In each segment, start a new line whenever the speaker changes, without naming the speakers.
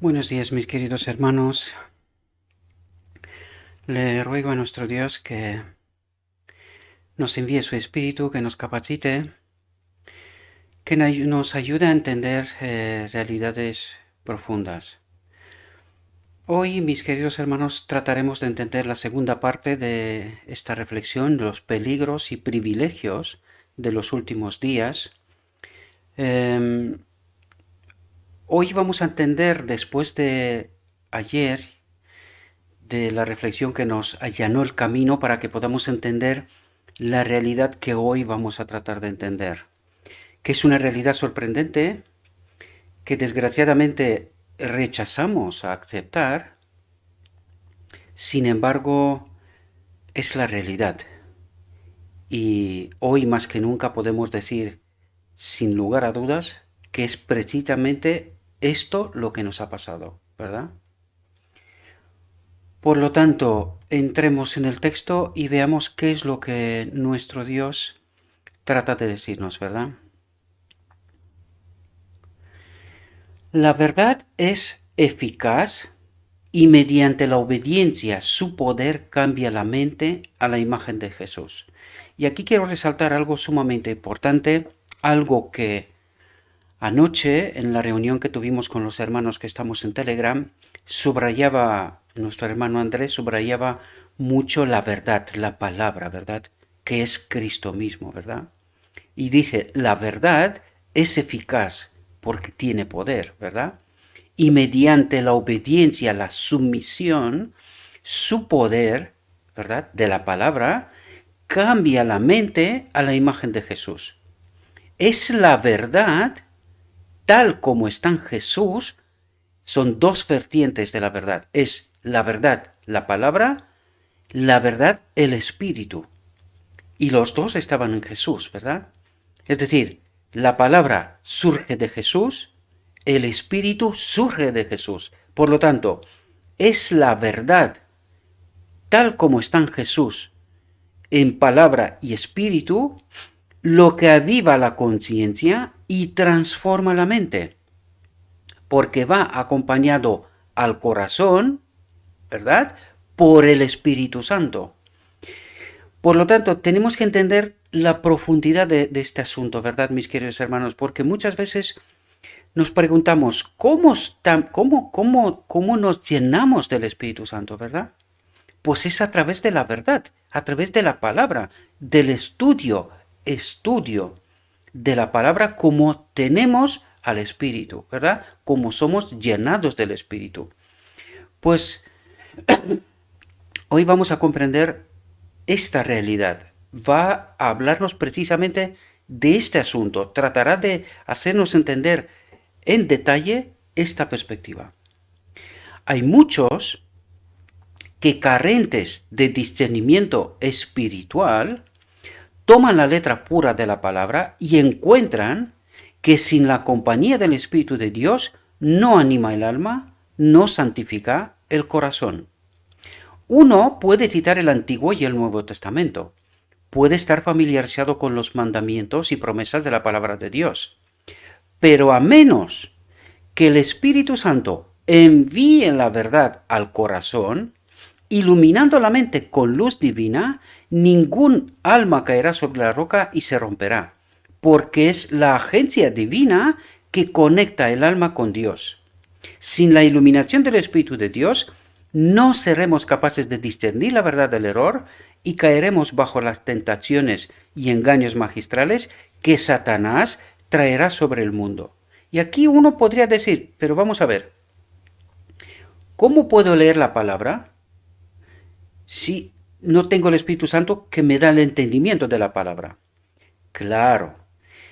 Buenos días, mis queridos hermanos. Le ruego a nuestro Dios que nos envíe su Espíritu, que nos capacite, que nos ayude a entender realidades profundas. Hoy, mis queridos hermanos, trataremos de entender la segunda parte de esta reflexión, los peligros y privilegios de los últimos días. Em, Hoy vamos a entender, después de ayer, de la reflexión que nos allanó el camino para que podamos entender la realidad que hoy vamos a tratar de entender, que es una realidad sorprendente, que desgraciadamente rechazamos a aceptar, sin embargo, es la realidad. Y hoy más que nunca podemos decir, sin lugar a dudas, que es precisamente esto lo que nos ha pasado, ¿verdad? Por lo tanto, entremos en el texto y veamos qué es lo que nuestro Dios trata de decirnos, ¿verdad? La verdad es eficaz y mediante la obediencia su poder cambia la mente a la imagen de Jesús. Y aquí quiero resaltar algo sumamente importante, algo que anoche en la reunión que tuvimos con los hermanos que estamos en Telegram, nuestro hermano Andrés subrayaba mucho la verdad, la palabra, ¿verdad? Que es Cristo mismo, ¿verdad? Y dice, la verdad es eficaz porque tiene poder, ¿verdad? Y mediante la obediencia, la sumisión, su poder, ¿verdad? De la palabra, cambia la mente a la imagen de Jesús. Es la verdad tal como está en Jesús. Son dos vertientes de la verdad. Es la verdad, la palabra, la verdad, el espíritu. Y los dos estaban en Jesús, ¿verdad? Es decir, la palabra surge de Jesús, el espíritu surge de Jesús. Por lo tanto, es la verdad tal como está en Jesús, en palabra y espíritu, lo que aviva la conciencia y transforma la mente, porque va acompañado al corazón, ¿verdad? Por el Espíritu Santo. Por lo tanto, tenemos que entender la profundidad de este asunto, ¿verdad, mis queridos hermanos? Porque muchas veces nos preguntamos, ¿cómo nos llenamos del Espíritu Santo, verdad? Pues es a través de la verdad, a través de la palabra, del estudio de la palabra, como tenemos al Espíritu, ¿verdad? Como somos llenados del Espíritu. Pues hoy vamos a comprender esta realidad. Va a hablarnos precisamente de este asunto. Tratará de hacernos entender en detalle esta perspectiva. Hay muchos que, carentes de discernimiento espiritual, toman la letra pura de la palabra y encuentran que sin la compañía del Espíritu de Dios no anima el alma, no santifica el corazón. Uno puede citar el Antiguo y el Nuevo Testamento, puede estar familiarizado con los mandamientos y promesas de la palabra de Dios, pero a menos que el Espíritu Santo envíe la verdad al corazón, iluminando la mente con luz divina, ningún alma caerá sobre la roca y se romperá, porque es la agencia divina que conecta el alma con Dios. Sin la iluminación del Espíritu de Dios, no seremos capaces de discernir la verdad del error y caeremos bajo las tentaciones y engaños magistrales que Satanás traerá sobre el mundo. Y aquí uno podría decir, pero vamos a ver, ¿cómo puedo leer la palabra si no tengo el Espíritu Santo que me da el entendimiento de la palabra? Claro,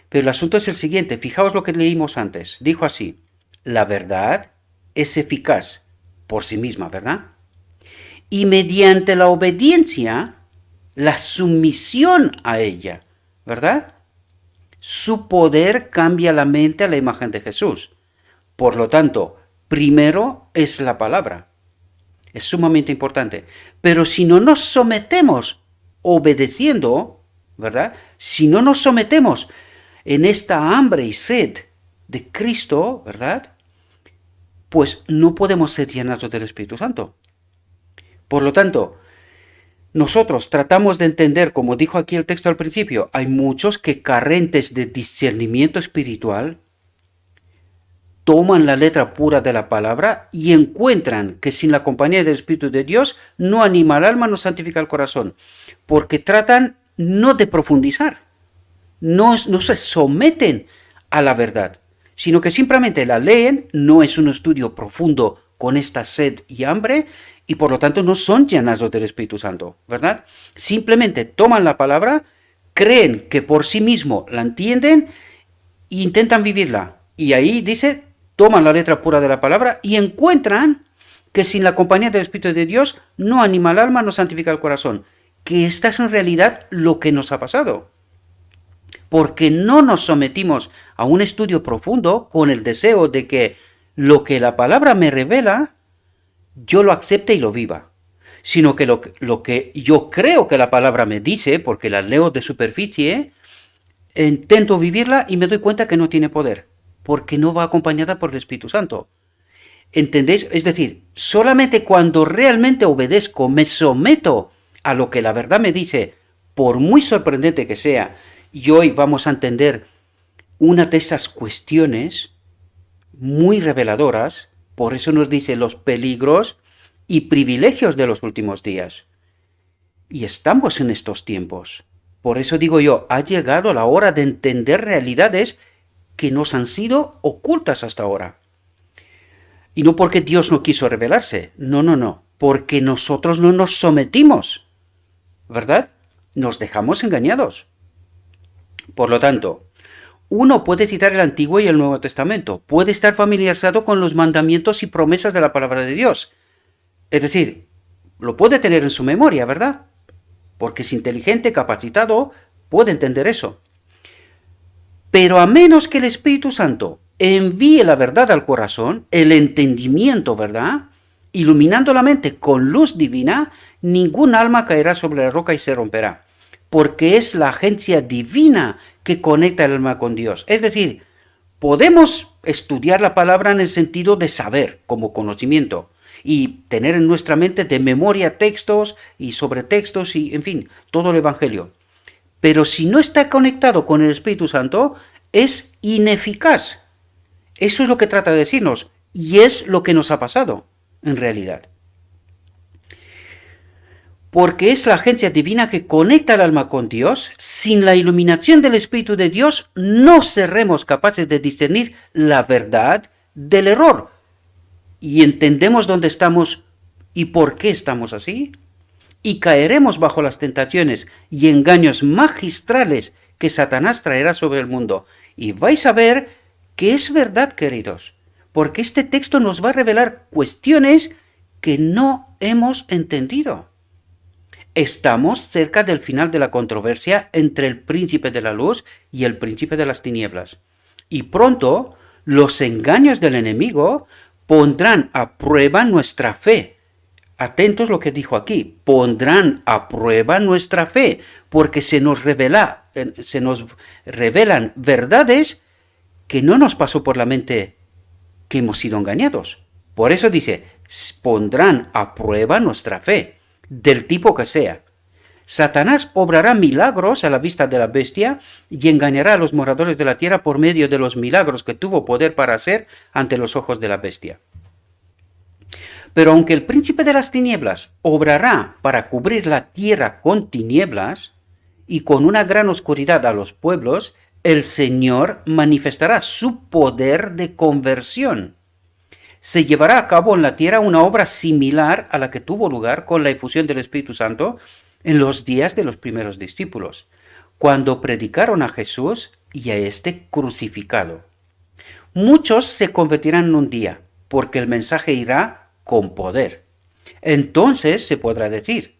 pero el asunto es el siguiente, fijaos lo que leímos antes. Dijo así, la verdad es eficaz por sí misma, ¿verdad? Y mediante la obediencia, la sumisión a ella, ¿verdad? Su poder cambia la mente a la imagen de Jesús. Por lo tanto, primero es la palabra. Es sumamente importante. Pero si no nos sometemos obedeciendo, ¿verdad? Si no nos sometemos en esta hambre y sed de Cristo, ¿verdad? pues no podemos ser llenados del Espíritu Santo. Por lo tanto, nosotros tratamos de entender, como dijo aquí el texto al principio, hay muchos que carentes de discernimiento espiritual toman la letra pura de la palabra y encuentran que sin la compañía del Espíritu de Dios no anima al alma, no santifica el corazón, porque tratan no de profundizar, no se someten a la verdad, sino que simplemente la leen, no es un estudio profundo con esta sed y hambre, y por lo tanto no son llenados del Espíritu Santo, ¿verdad? Simplemente toman la palabra, creen que por sí mismo la entienden e intentan vivirla. Y ahí dice, toman la letra pura de la palabra y encuentran que sin la compañía del Espíritu de Dios no anima el alma, no santifica el corazón. Que esta es en realidad lo que nos ha pasado. Porque no nos sometimos a un estudio profundo con el deseo de que lo que la palabra me revela, yo lo acepte y lo viva. Sino que lo que yo creo que la palabra me dice, porque la leo de superficie, intento vivirla y me doy cuenta que no tiene poder, porque no va acompañada por el Espíritu Santo. ¿Entendéis? Es decir, solamente cuando realmente obedezco, me someto a lo que la verdad me dice, por muy sorprendente que sea, y hoy vamos a entender una de esas cuestiones muy reveladoras, por eso nos dice los peligros y privilegios de los últimos días. Y estamos en estos tiempos. Por eso digo yo, ha llegado la hora de entender realidades que nos han sido ocultas hasta ahora. Y no porque Dios no quiso revelarse, no, porque nosotros no nos sometimos, ¿verdad? Nos dejamos engañados. Por lo tanto, uno puede citar el Antiguo y el Nuevo Testamento, puede estar familiarizado con los mandamientos y promesas de la palabra de Dios. Es decir, lo puede tener en su memoria, ¿verdad? Porque es inteligente, capacitado, puede entender eso. Pero a menos que el Espíritu Santo envíe la verdad al corazón, el entendimiento, ¿verdad? Iluminando la mente con luz divina, ningún alma caerá sobre la roca y se romperá. Porque es la agencia divina que conecta el alma con Dios. Es decir, podemos estudiar la palabra en el sentido de saber, como conocimiento, y tener en nuestra mente de memoria textos y sobretextos y, en fin, todo el Evangelio. Pero si no está conectado con el Espíritu Santo, es ineficaz. Eso es lo que trata de decirnos, y es lo que nos ha pasado, en realidad. Porque es la agencia divina que conecta el alma con Dios. Sin la iluminación del Espíritu de Dios, no seremos capaces de discernir la verdad del error. Y entendemos dónde estamos y por qué estamos así. Y caeremos bajo las tentaciones y engaños magistrales que Satanás traerá sobre el mundo. Y vais a ver que es verdad, queridos, porque este texto nos va a revelar cuestiones que no hemos entendido. Estamos cerca del final de la controversia entre el príncipe de la luz y el príncipe de las tinieblas. Y pronto los engaños del enemigo pondrán a prueba nuestra fe. Atentos lo que dijo aquí, pondrán a prueba nuestra fe, porque se nos revelan verdades que no nos pasó por la mente que hemos sido engañados. Por eso dice, pondrán a prueba nuestra fe, del tipo que sea. Satanás obrará milagros a la vista de la bestia y engañará a los moradores de la tierra por medio de los milagros que tuvo poder para hacer ante los ojos de la bestia. Pero aunque el príncipe de las tinieblas obrará para cubrir la tierra con tinieblas y con una gran oscuridad a los pueblos, el Señor manifestará su poder de conversión. Se llevará a cabo en la tierra una obra similar a la que tuvo lugar con la efusión del Espíritu Santo en los días de los primeros discípulos, cuando predicaron a Jesús y a este crucificado. Muchos se convertirán en un día, porque el mensaje irá con poder. Entonces se podrá decir,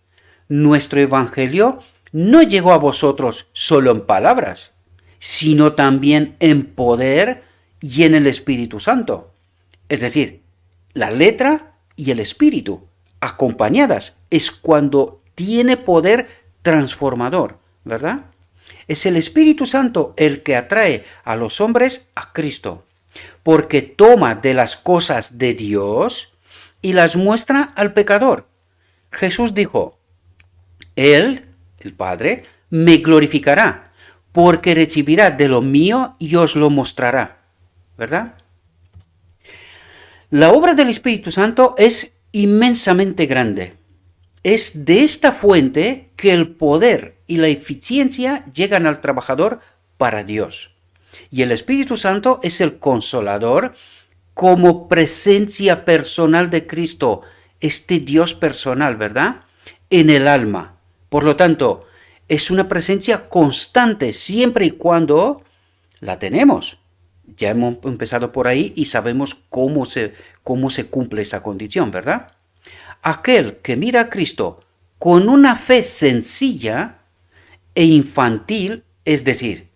nuestro evangelio no llegó a vosotros solo en palabras, sino también en poder y en el Espíritu Santo. Es decir, la letra y el espíritu, acompañadas, es cuando tiene poder transformador, ¿verdad? Es el Espíritu Santo el que atrae a los hombres a Cristo. porque toma de las cosas de Dios y las muestra al pecador. Jesús dijo, Él, el Padre, me glorificará, porque recibirá de lo mío y os lo mostrará. ¿Verdad? La obra del Espíritu Santo es inmensamente grande. Es de esta fuente que el poder y la eficiencia llegan al trabajador para Dios. Y el Espíritu Santo es el consolador como presencia personal de Cristo, este Dios personal, ¿verdad? En el alma. Por lo tanto, es una presencia constante siempre y cuando la tenemos. Ya hemos empezado por ahí y sabemos cómo se cumple esa condición, ¿verdad? Aquel que mira a Cristo con una fe sencilla e infantil, es decir,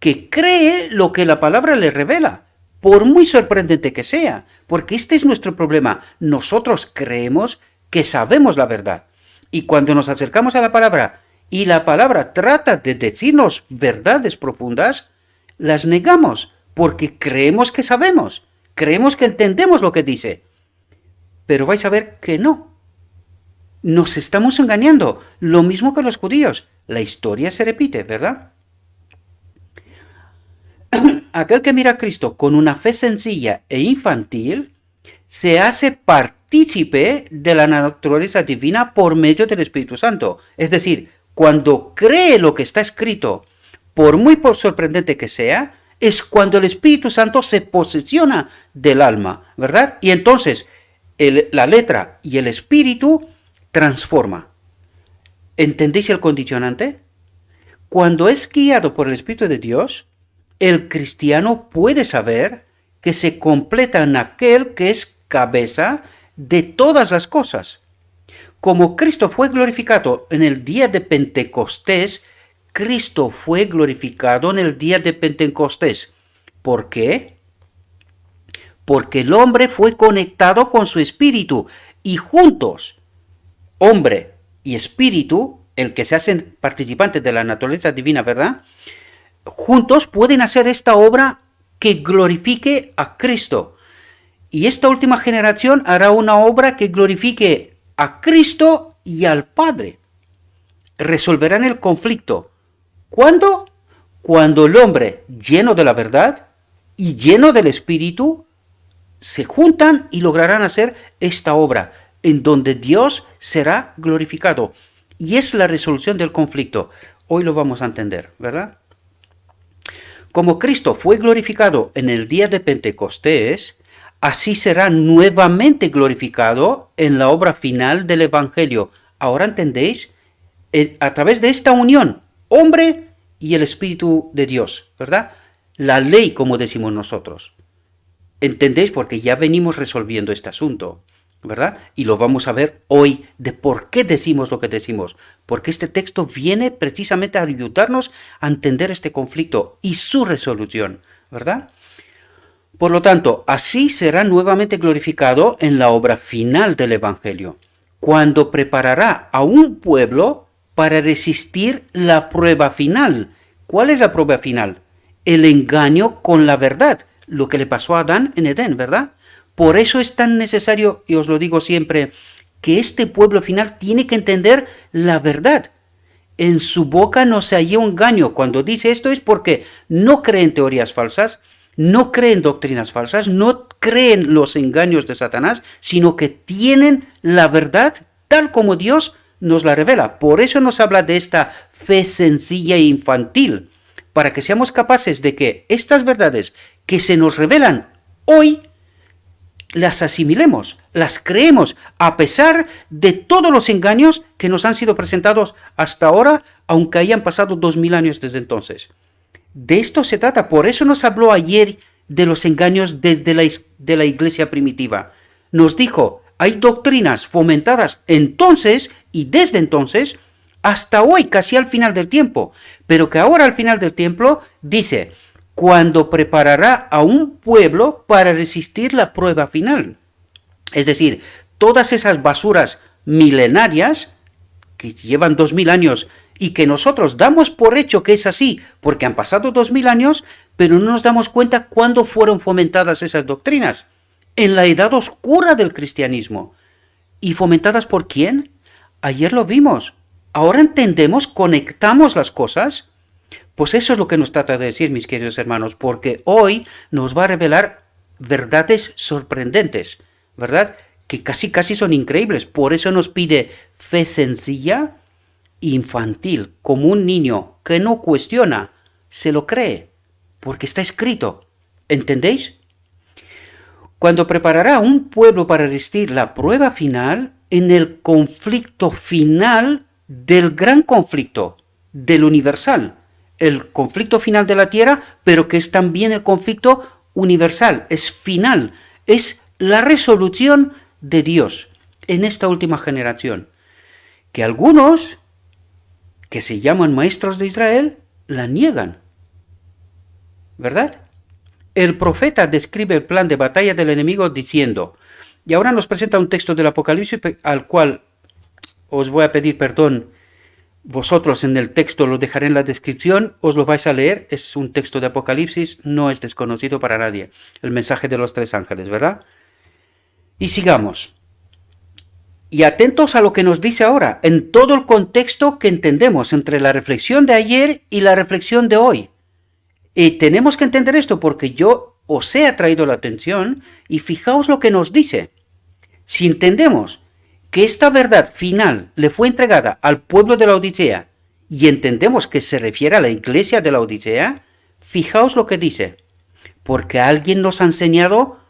que cree lo que la palabra le revela, por muy sorprendente que sea, porque este es nuestro problema. Nosotros creemos que sabemos la verdad. Y cuando nos acercamos a la palabra y la palabra trata de decirnos verdades profundas, las negamos porque creemos que sabemos, creemos que entendemos lo que dice. Pero vais a ver que no. Nos estamos engañando, lo mismo que los judíos. La historia se repite, ¿verdad? Aquel que mira a Cristo con una fe sencilla e infantil se hace partícipe de la naturaleza divina por medio del Espíritu Santo. Es decir, cuando cree lo que está escrito, por muy sorprendente que sea, es cuando el Espíritu Santo se posesiona del alma, ¿verdad? Y entonces la letra y el Espíritu transforma. ¿Entendéis el condicionante? Cuando es guiado por el Espíritu de Dios, el cristiano puede saber que se completa en aquel que es cabeza de todas las cosas. Como Cristo fue glorificado en el día de Pentecostés, Cristo fue glorificado en el día de Pentecostés. ¿Por qué? Porque el hombre fue conectado con su espíritu y juntos, hombre y espíritu, el que se hacen participantes de la naturaleza divina, ¿verdad? Juntos pueden hacer esta obra que glorifique a Cristo. Y esta última generación hará una obra que glorifique a Cristo y al Padre. Resolverán el conflicto. ¿Cuándo? Cuando el hombre, lleno de la verdad y lleno del Espíritu, se juntan y lograrán hacer esta obra, en donde Dios será glorificado. Y es la resolución del conflicto. Hoy lo vamos a entender, ¿verdad? Como Cristo fue glorificado en el día de Pentecostés, así será nuevamente glorificado en la obra final del Evangelio. ¿Ahora entendéis? A través de esta unión, hombre y el Espíritu de Dios, ¿verdad? La ley, como decimos nosotros. ¿Entendéis? Porque ya venimos resolviendo este asunto, ¿verdad? Y lo vamos a ver hoy de por qué decimos lo que decimos. Porque este texto viene precisamente a ayudarnos a entender este conflicto y su resolución, ¿verdad? Por lo tanto, así será nuevamente glorificado en la obra final del Evangelio, cuando preparará a un pueblo para resistir la prueba final. ¿Cuál es la prueba final? El engaño con la verdad, lo que le pasó a Adán en Edén, ¿verdad? Por eso es tan necesario, y os lo digo siempre, que este pueblo final tiene que entender la verdad. En su boca no se halló engaño. Cuando dice esto es porque no creen teorías falsas, no creen doctrinas falsas, no creen los engaños de Satanás, sino que tienen la verdad tal como Dios nos la revela. Por eso nos habla de esta fe sencilla e infantil, para que seamos capaces de que estas verdades que se nos revelan hoy, las asimilemos, las creemos, a pesar de todos los engaños que nos han sido presentados hasta ahora, aunque hayan pasado 2000 años desde entonces. De esto se trata, por eso nos habló ayer de los engaños de la iglesia primitiva. Nos dijo, hay doctrinas fomentadas entonces y desde entonces hasta hoy, casi al final del tiempo, pero que ahora al final del tiempo dice, cuando preparará a un pueblo para resistir la prueba final. Es decir, todas esas basuras milenarias que llevan 2000 años y que nosotros damos por hecho que es así, porque han pasado 2000 años, pero no nos damos cuenta cuándo fueron fomentadas esas doctrinas. En la edad oscura del cristianismo. ¿Y fomentadas por quién? Ayer lo vimos. Ahora entendemos, conectamos las cosas. Pues eso es lo que nos trata de decir, mis queridos hermanos, porque hoy nos va a revelar verdades sorprendentes, ¿verdad? Que casi son increíbles. Por eso nos pide fe sencilla, infantil, como un niño que no cuestiona, se lo cree, porque está escrito. ¿Entendéis? Cuando preparará un pueblo para resistir la prueba final, en el conflicto final del gran conflicto, del universal. El conflicto final de la tierra, pero que es también el conflicto universal, es final, es la resolución de Dios en esta última generación. Que algunos, que se llaman maestros de Israel, la niegan. ¿Verdad? El profeta describe el plan de batalla del enemigo diciendo, y ahora nos presenta un texto del Apocalipsis al cual os voy a pedir perdón. Vosotros en el texto lo dejaré en la descripción, os lo vais a leer, es un texto de Apocalipsis, no es desconocido para nadie, el mensaje de los 3 ángeles, ¿verdad? Y sigamos. Y atentos a lo que nos dice ahora, en todo el contexto que entendemos entre la reflexión de ayer y la reflexión de hoy. Y tenemos que entender esto porque yo os he atraído la atención y fijaos lo que nos dice. Si entendemos que esta verdad final le fue entregada al pueblo de la Odisea y entendemos que se refiere a la iglesia de la Odisea, fijaos lo que dice, porque alguien nos ha enseñado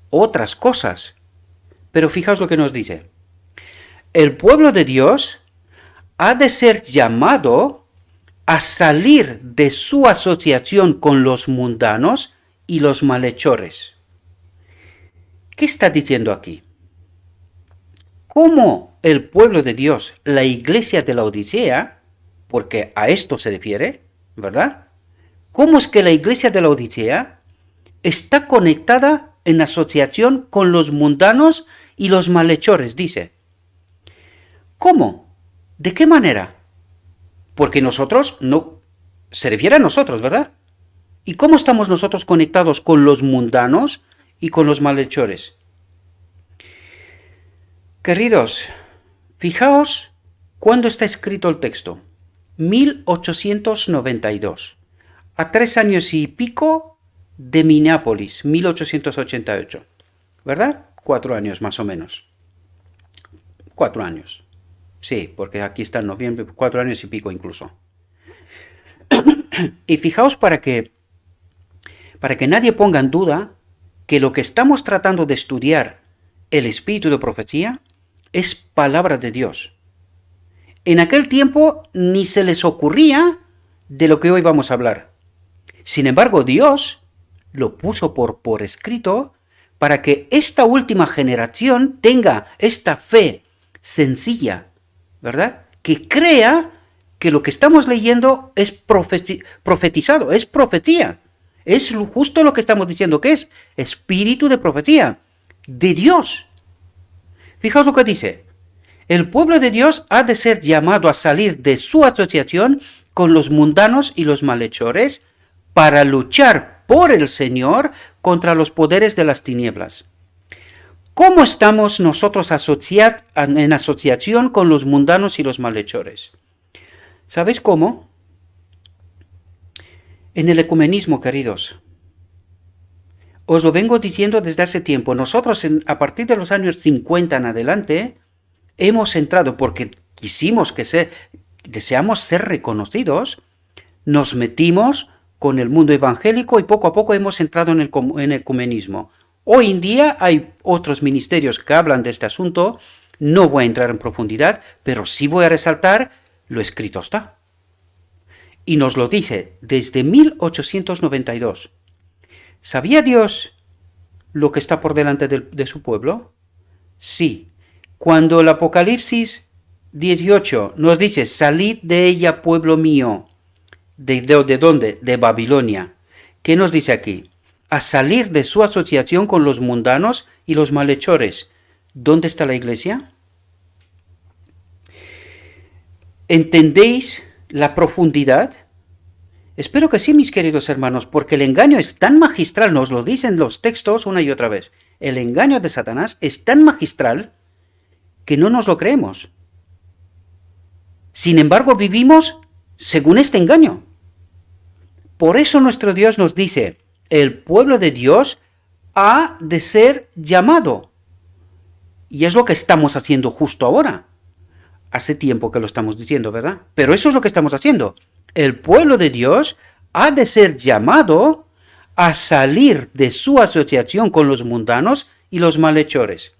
otras cosas. Pero fijaos lo que nos dice. El pueblo de Dios ha de ser llamado a salir de su asociación con los mundanos y los malhechores. ¿Qué está diciendo aquí? ¿Cómo el pueblo de Dios, la iglesia de la Odisea, porque a esto se refiere, ¿verdad? ¿Cómo es que la iglesia de la Odisea está conectada en asociación con los mundanos y los malhechores? Dice. ¿Cómo? ¿De qué manera? Porque nosotros no... Se refiere a nosotros, ¿verdad? ¿Y cómo estamos nosotros conectados con los mundanos y con los malhechores? Queridos, fijaos cuándo está escrito el texto. 1892. A 3 años y pico de Minneapolis, 1888. ¿Verdad? 4 años más o menos. 4 años. Sí, porque aquí está en noviembre, 4 años y pico incluso. Y fijaos para que nadie ponga en duda que lo que estamos tratando de estudiar, el espíritu de profecía, es palabra de Dios. En aquel tiempo ni se les ocurría de lo que hoy vamos a hablar. Sin embargo, Dios lo puso por escrito para que esta última generación tenga esta fe sencilla, ¿verdad? Que crea que lo que estamos leyendo es profetizado, es profecía. Es justo lo que estamos diciendo que es espíritu de profecía de Dios. Fijaos lo que dice. El pueblo de Dios ha de ser llamado a salir de su asociación con los mundanos y los malhechores para luchar por el Señor contra los poderes de las tinieblas. ¿Cómo estamos nosotros en asociación con los mundanos y los malhechores? ¿Sabéis cómo? En el ecumenismo, queridos. Os lo vengo diciendo desde hace tiempo. Nosotros, a partir de los años 50 en adelante, hemos entrado, porque deseamos ser reconocidos, nos metimos con el mundo evangélico y poco a poco hemos entrado en el ecumenismo. Hoy en día hay otros ministerios que hablan de este asunto, no voy a entrar en profundidad, pero sí voy a resaltar, lo escrito está. Y nos lo dice desde 1892. ¿Sabía Dios lo que está por delante de su pueblo? Sí. Cuando el Apocalipsis 18 nos dice, salid de ella, pueblo mío. ¿De dónde? De Babilonia. ¿Qué nos dice aquí? A salir de su asociación con los mundanos y los malhechores. ¿Dónde está la iglesia? ¿Entendéis la profundidad? Espero que sí, mis queridos hermanos, porque el engaño es tan magistral, nos lo dicen los textos una y otra vez. El engaño de Satanás es tan magistral que no nos lo creemos. Sin embargo, vivimos según este engaño. Por eso nuestro Dios nos dice, el pueblo de Dios ha de ser llamado. Y es lo que estamos haciendo justo ahora. Hace tiempo que lo estamos diciendo, ¿verdad? Pero eso es lo que estamos haciendo. El pueblo de Dios ha de ser llamado a salir de su asociación con los mundanos y los malhechores.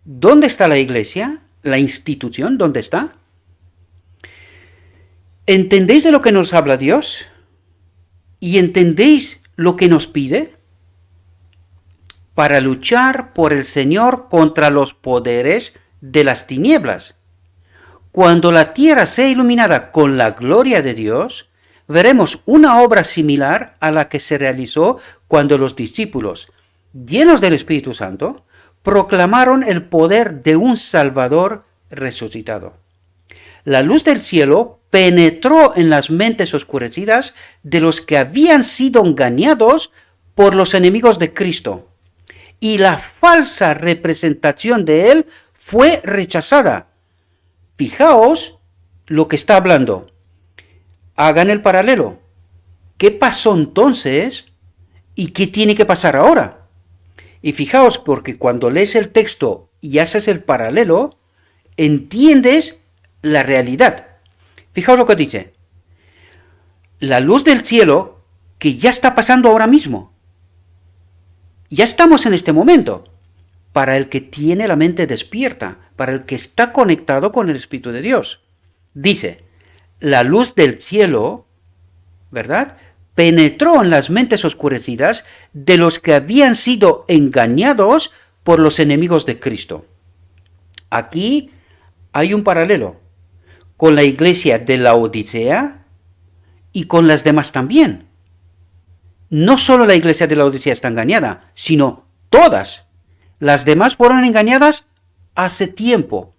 ¿Dónde está la iglesia? ¿La institución? ¿Dónde está? ¿Entendéis de lo que nos habla Dios? ¿Y entendéis lo que nos pide? Para luchar por el Señor contra los poderes de las tinieblas. Cuando la tierra sea iluminada con la gloria de Dios, veremos una obra similar a la que se realizó cuando los discípulos, llenos del Espíritu Santo, proclamaron el poder de un Salvador resucitado. La luz del cielo penetró en las mentes oscurecidas de los que habían sido engañados por los enemigos de Cristo, y la falsa representación de él fue rechazada. Fijaos lo que está hablando. Hagan el paralelo. ¿Qué pasó entonces y qué tiene que pasar ahora? Y fijaos, porque cuando lees el texto y haces el paralelo, entiendes la realidad. Fijaos lo que dice. La luz del cielo que ya está pasando ahora mismo. Ya estamos en este momento. Para el que tiene la mente despierta, para el que está conectado con el Espíritu de Dios. Dice, la luz del cielo, ¿verdad?, penetró en las mentes oscurecidas de los que habían sido engañados por los enemigos de Cristo. Aquí hay un paralelo con la iglesia de la Odisea y con las demás también. No solo la iglesia de la Odisea está engañada, sino todas. Las demás fueron engañadas hace tiempo,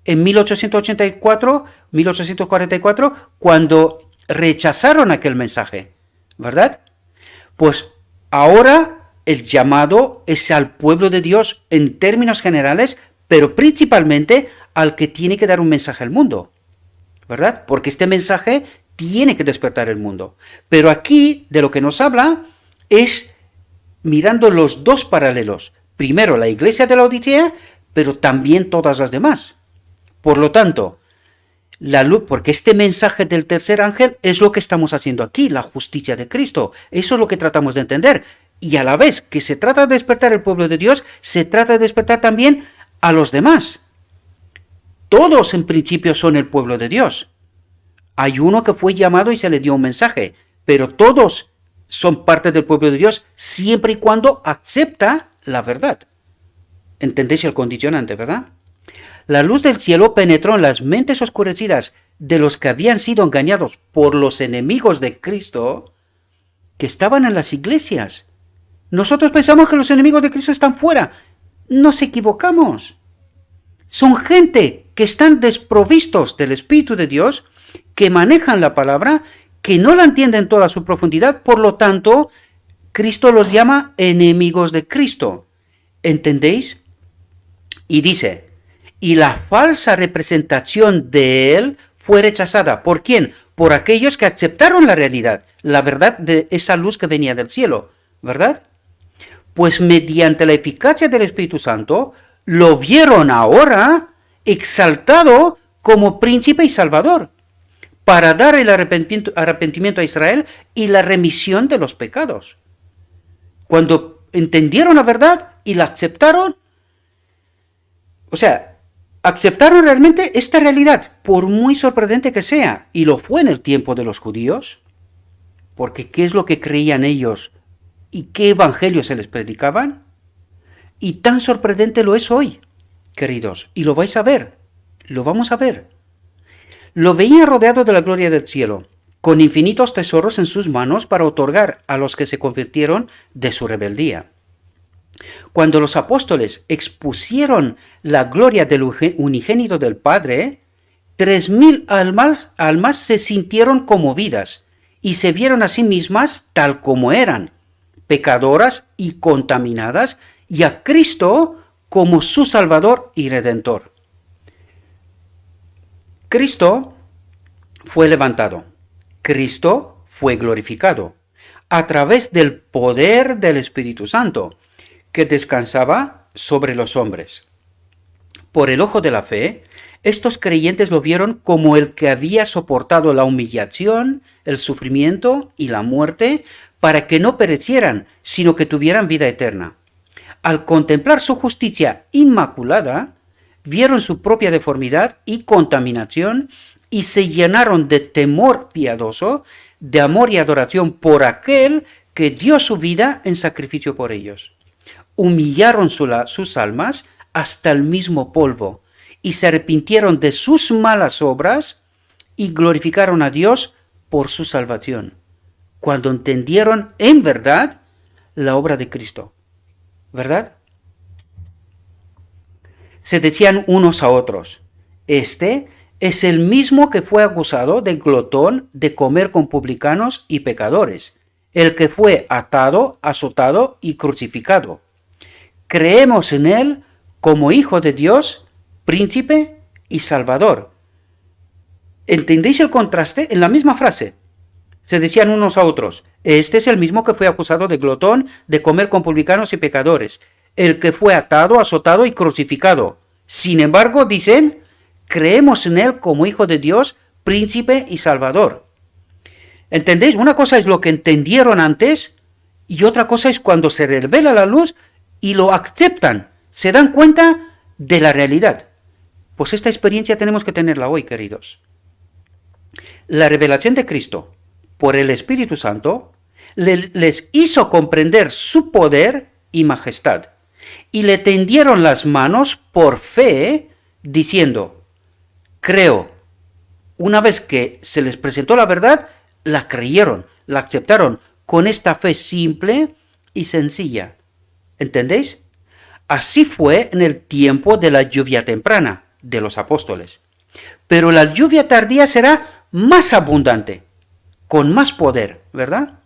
en 1884, 1844, cuando rechazaron aquel mensaje, ¿verdad? Pues ahora el llamado es al pueblo de Dios en términos generales, pero principalmente al que tiene que dar un mensaje al mundo, ¿verdad? Porque este mensaje tiene que despertar el mundo. Pero aquí de lo que nos habla es mirando los dos paralelos. Primero la iglesia de la Odisea, pero también todas las demás. Por lo tanto, la luz, porque este mensaje del tercer ángel es lo que estamos haciendo aquí, la justicia de Cristo. Eso es lo que tratamos de entender. Y a la vez que se trata de despertar el pueblo de Dios, se trata de despertar también a los demás. Todos en principio son el pueblo de Dios. Hay uno que fue llamado y se le dio un mensaje, pero todos son parte del pueblo de Dios siempre y cuando acepta la verdad. ¿Entendéis el condicionante, verdad? La luz del cielo penetró en las mentes oscurecidas de los que habían sido engañados por los enemigos de Cristo que estaban en las iglesias. Nosotros pensamos que los enemigos de Cristo están fuera. Nos equivocamos. Son gente que están desprovistos del Espíritu de Dios, que manejan la palabra, que no la entienden toda su profundidad, por lo tanto, Cristo los llama enemigos de Cristo. ¿Entendéis? Y dice, y la falsa representación de él fue rechazada. ¿Por quién? Por aquellos que aceptaron la realidad, la verdad de esa luz que venía del cielo, ¿verdad? Pues mediante la eficacia del Espíritu Santo, lo vieron ahora exaltado como príncipe y salvador, para dar el arrepentimiento a Israel y la remisión de los pecados. Cuando entendieron la verdad y la aceptaron, o sea, aceptaron realmente esta realidad, por muy sorprendente que sea, y lo fue en el tiempo de los judíos, porque ¿qué es lo que creían ellos y qué evangelio se les predicaban? Y tan sorprendente lo es hoy, queridos, y lo vais a ver, lo vamos a ver. Lo veía rodeado de la gloria del cielo, con infinitos tesoros en sus manos para otorgar a los que se convirtieron de su rebeldía. Cuando los apóstoles expusieron la gloria del unigénito del Padre, 3,000 almas se sintieron conmovidas y se vieron a sí mismas tal como eran, pecadoras y contaminadas, y a Cristo como su Salvador y Redentor. Cristo fue levantado, Cristo fue glorificado, a través del poder del Espíritu Santo, que descansaba sobre los hombres. Por el ojo de la fe, estos creyentes lo vieron como el que había soportado la humillación, el sufrimiento y la muerte para que no perecieran, sino que tuvieran vida eterna. Al contemplar su justicia inmaculada, vieron su propia deformidad y contaminación y se llenaron de temor piadoso, de amor y adoración por aquel que dio su vida en sacrificio por ellos. Humillaron sus almas hasta el mismo polvo y se arrepintieron de sus malas obras y glorificaron a Dios por su salvación, cuando entendieron en verdad la obra de Cristo. ¿Verdad? Se decían unos a otros: este es el mismo que fue acusado de glotón, de comer con publicanos y pecadores, el que fue atado, azotado y crucificado. Creemos en él como Hijo de Dios, Príncipe y Salvador. ¿Entendéis el contraste? En la misma frase se decían unos a otros: este es el mismo que fue acusado de glotón, de comer con publicanos y pecadores, el que fue atado, azotado y crucificado. Sin embargo, dicen, creemos en él como Hijo de Dios, Príncipe y Salvador. ¿Entendéis? Una cosa es lo que entendieron antes y otra cosa es cuando se revela la luz y lo aceptan, se dan cuenta de la realidad. Pues esta experiencia tenemos que tenerla hoy, queridos. La revelación de Cristo por el Espíritu Santo les hizo comprender su poder y majestad, y le tendieron las manos por fe, diciendo: creo. Una vez que se les presentó la verdad, la creyeron, la aceptaron, con esta fe simple y sencilla. ¿Entendéis? Así fue en el tiempo de la lluvia temprana de los apóstoles. Pero la lluvia tardía será más abundante, con más poder, ¿verdad?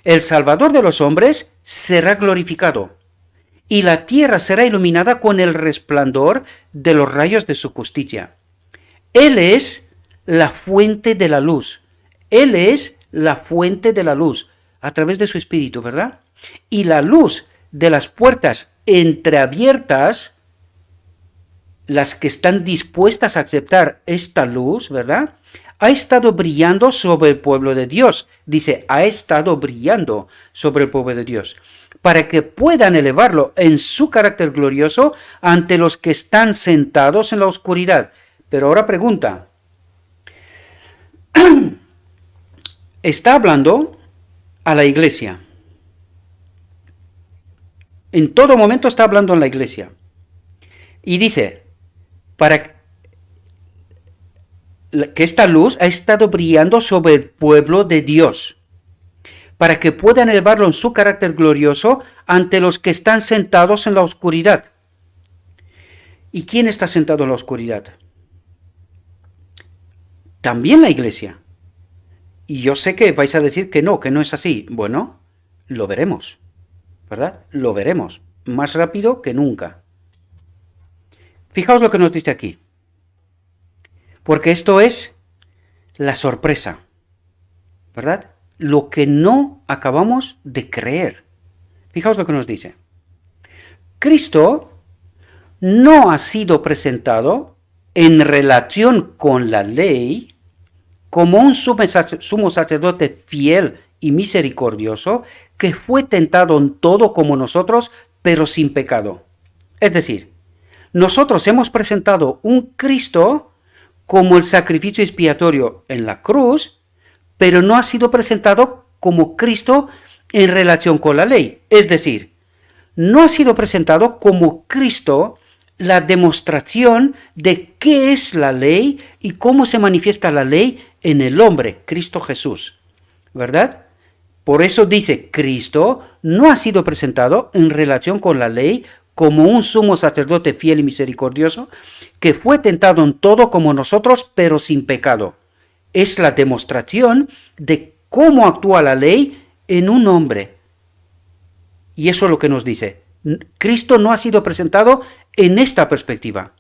El Salvador de los hombres será glorificado, y la tierra será iluminada con el resplandor de los rayos de su justicia. Él es la fuente de la luz. Él es la fuente de la luz, a través de su Espíritu, ¿verdad? Y la luz de las puertas entreabiertas, las que están dispuestas a aceptar esta luz, ¿verdad?, ha estado brillando sobre el pueblo de Dios. Dice, ha estado brillando sobre el pueblo de Dios, para que puedan elevarlo en su carácter glorioso ante los que están sentados en la oscuridad. Pero ahora pregunta, está hablando a la iglesia. En todo momento está hablando en la iglesia. Y dice, para que esta luz ha estado brillando sobre el pueblo de Dios, para que puedan elevarlo en su carácter glorioso ante los que están sentados en la oscuridad. ¿Y quién está sentado en la oscuridad? También la iglesia. Y yo sé que vais a decir que no es así. Bueno, lo veremos, ¿verdad? Lo veremos, más rápido que nunca. Fijaos lo que nos dice aquí. Porque esto es la sorpresa, ¿verdad? Lo que no acabamos de creer. Fijaos lo que nos dice. Cristo no ha sido presentado en relación con la ley como un sumo sacerdote fiel y misericordioso que fue tentado en todo como nosotros, pero sin pecado. Es decir, nosotros hemos presentado un Cristo como el sacrificio expiatorio en la cruz, pero no ha sido presentado como Cristo en relación con la ley. Es decir, no ha sido presentado como Cristo la demostración de qué es la ley y cómo se manifiesta la ley en el hombre, Cristo Jesús, ¿verdad? Por eso dice, Cristo no ha sido presentado en relación con la ley como un sumo sacerdote fiel y misericordioso, que fue tentado en todo como nosotros, pero sin pecado. Es la demostración de cómo actúa la ley en un hombre. Y eso es lo que nos dice. Cristo no ha sido presentado en esta perspectiva,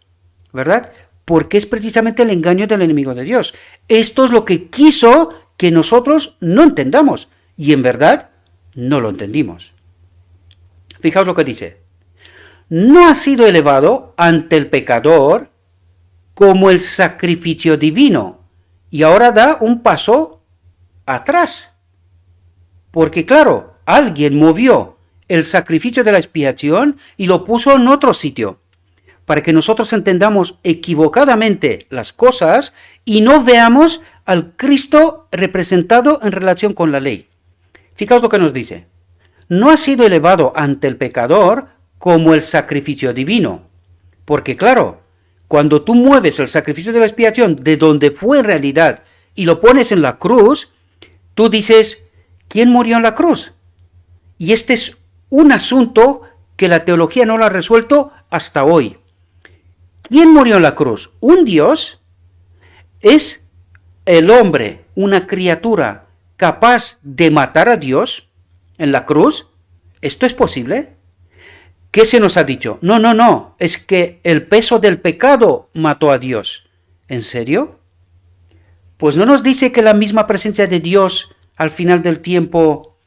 ¿verdad? Porque es precisamente el engaño del enemigo de Dios. Esto es lo que quiso que nosotros no entendamos. Y en verdad, no lo entendimos. Fijaos lo que dice. No ha sido elevado ante el pecador como el sacrificio divino. Y ahora da un paso atrás. Porque claro, alguien movió el sacrificio de la expiación y lo puso en otro sitio, para que nosotros entendamos equivocadamente las cosas y no veamos al Cristo representado en relación con la ley. Fijaos lo que nos dice. No ha sido elevado ante el pecador como el sacrificio divino. Porque claro, cuando tú mueves el sacrificio de la expiación de donde fue en realidad y lo pones en la cruz, tú dices, ¿quién murió en la cruz? Y este es un asunto que la teología no lo ha resuelto hasta hoy. ¿Quién murió en la cruz? ¿Un Dios? ¿Es el hombre, una criatura, capaz de matar a Dios en la cruz? ¿Esto es posible? ¿Qué se nos ha dicho? No, es que el peso del pecado mató a Dios. ¿En serio? Pues no nos dice que la misma presencia de Dios, al final del tiempo,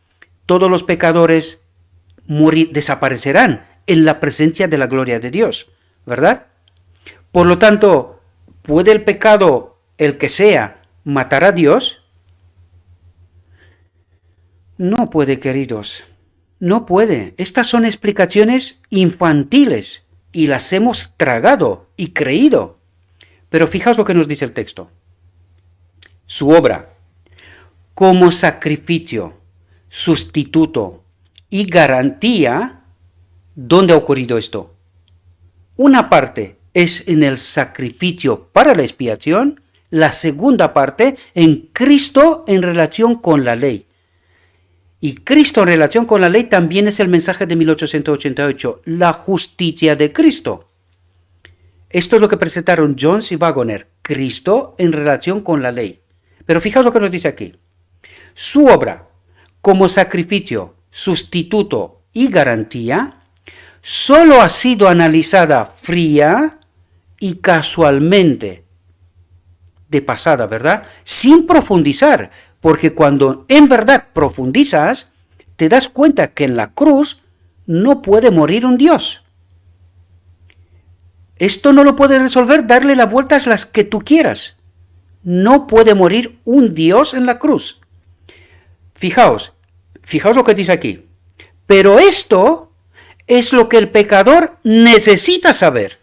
todos los pecadores desaparecerán en la presencia de la gloria de Dios, ¿verdad? Por lo tanto, ¿puede el pecado, el que sea, matar a Dios? No puede, queridos. No puede. Estas son explicaciones infantiles y las hemos tragado y creído. Pero fijaos lo que nos dice el texto. Su obra, como sacrificio, sustituto y garantía, ¿dónde ha ocurrido esto? Una parte es en el sacrificio para la expiación, la segunda parte en Cristo en relación con la ley. Y Cristo en relación con la ley también es el mensaje de 1888, la justicia de Cristo. Esto es lo que presentaron Jones y Waggoner, Cristo en relación con la ley. Pero fijaos lo que nos dice aquí. Su obra, como sacrificio, sustituto y garantía, solo ha sido analizada fría y casualmente, de pasada, ¿verdad? Sin profundizar, porque cuando en verdad profundizas, te das cuenta que en la cruz no puede morir un Dios. Esto no lo puedes resolver, darle las vueltas las que tú quieras. No puede morir un Dios en la cruz. Fijaos lo que dice aquí. Pero esto es lo que el pecador necesita saber.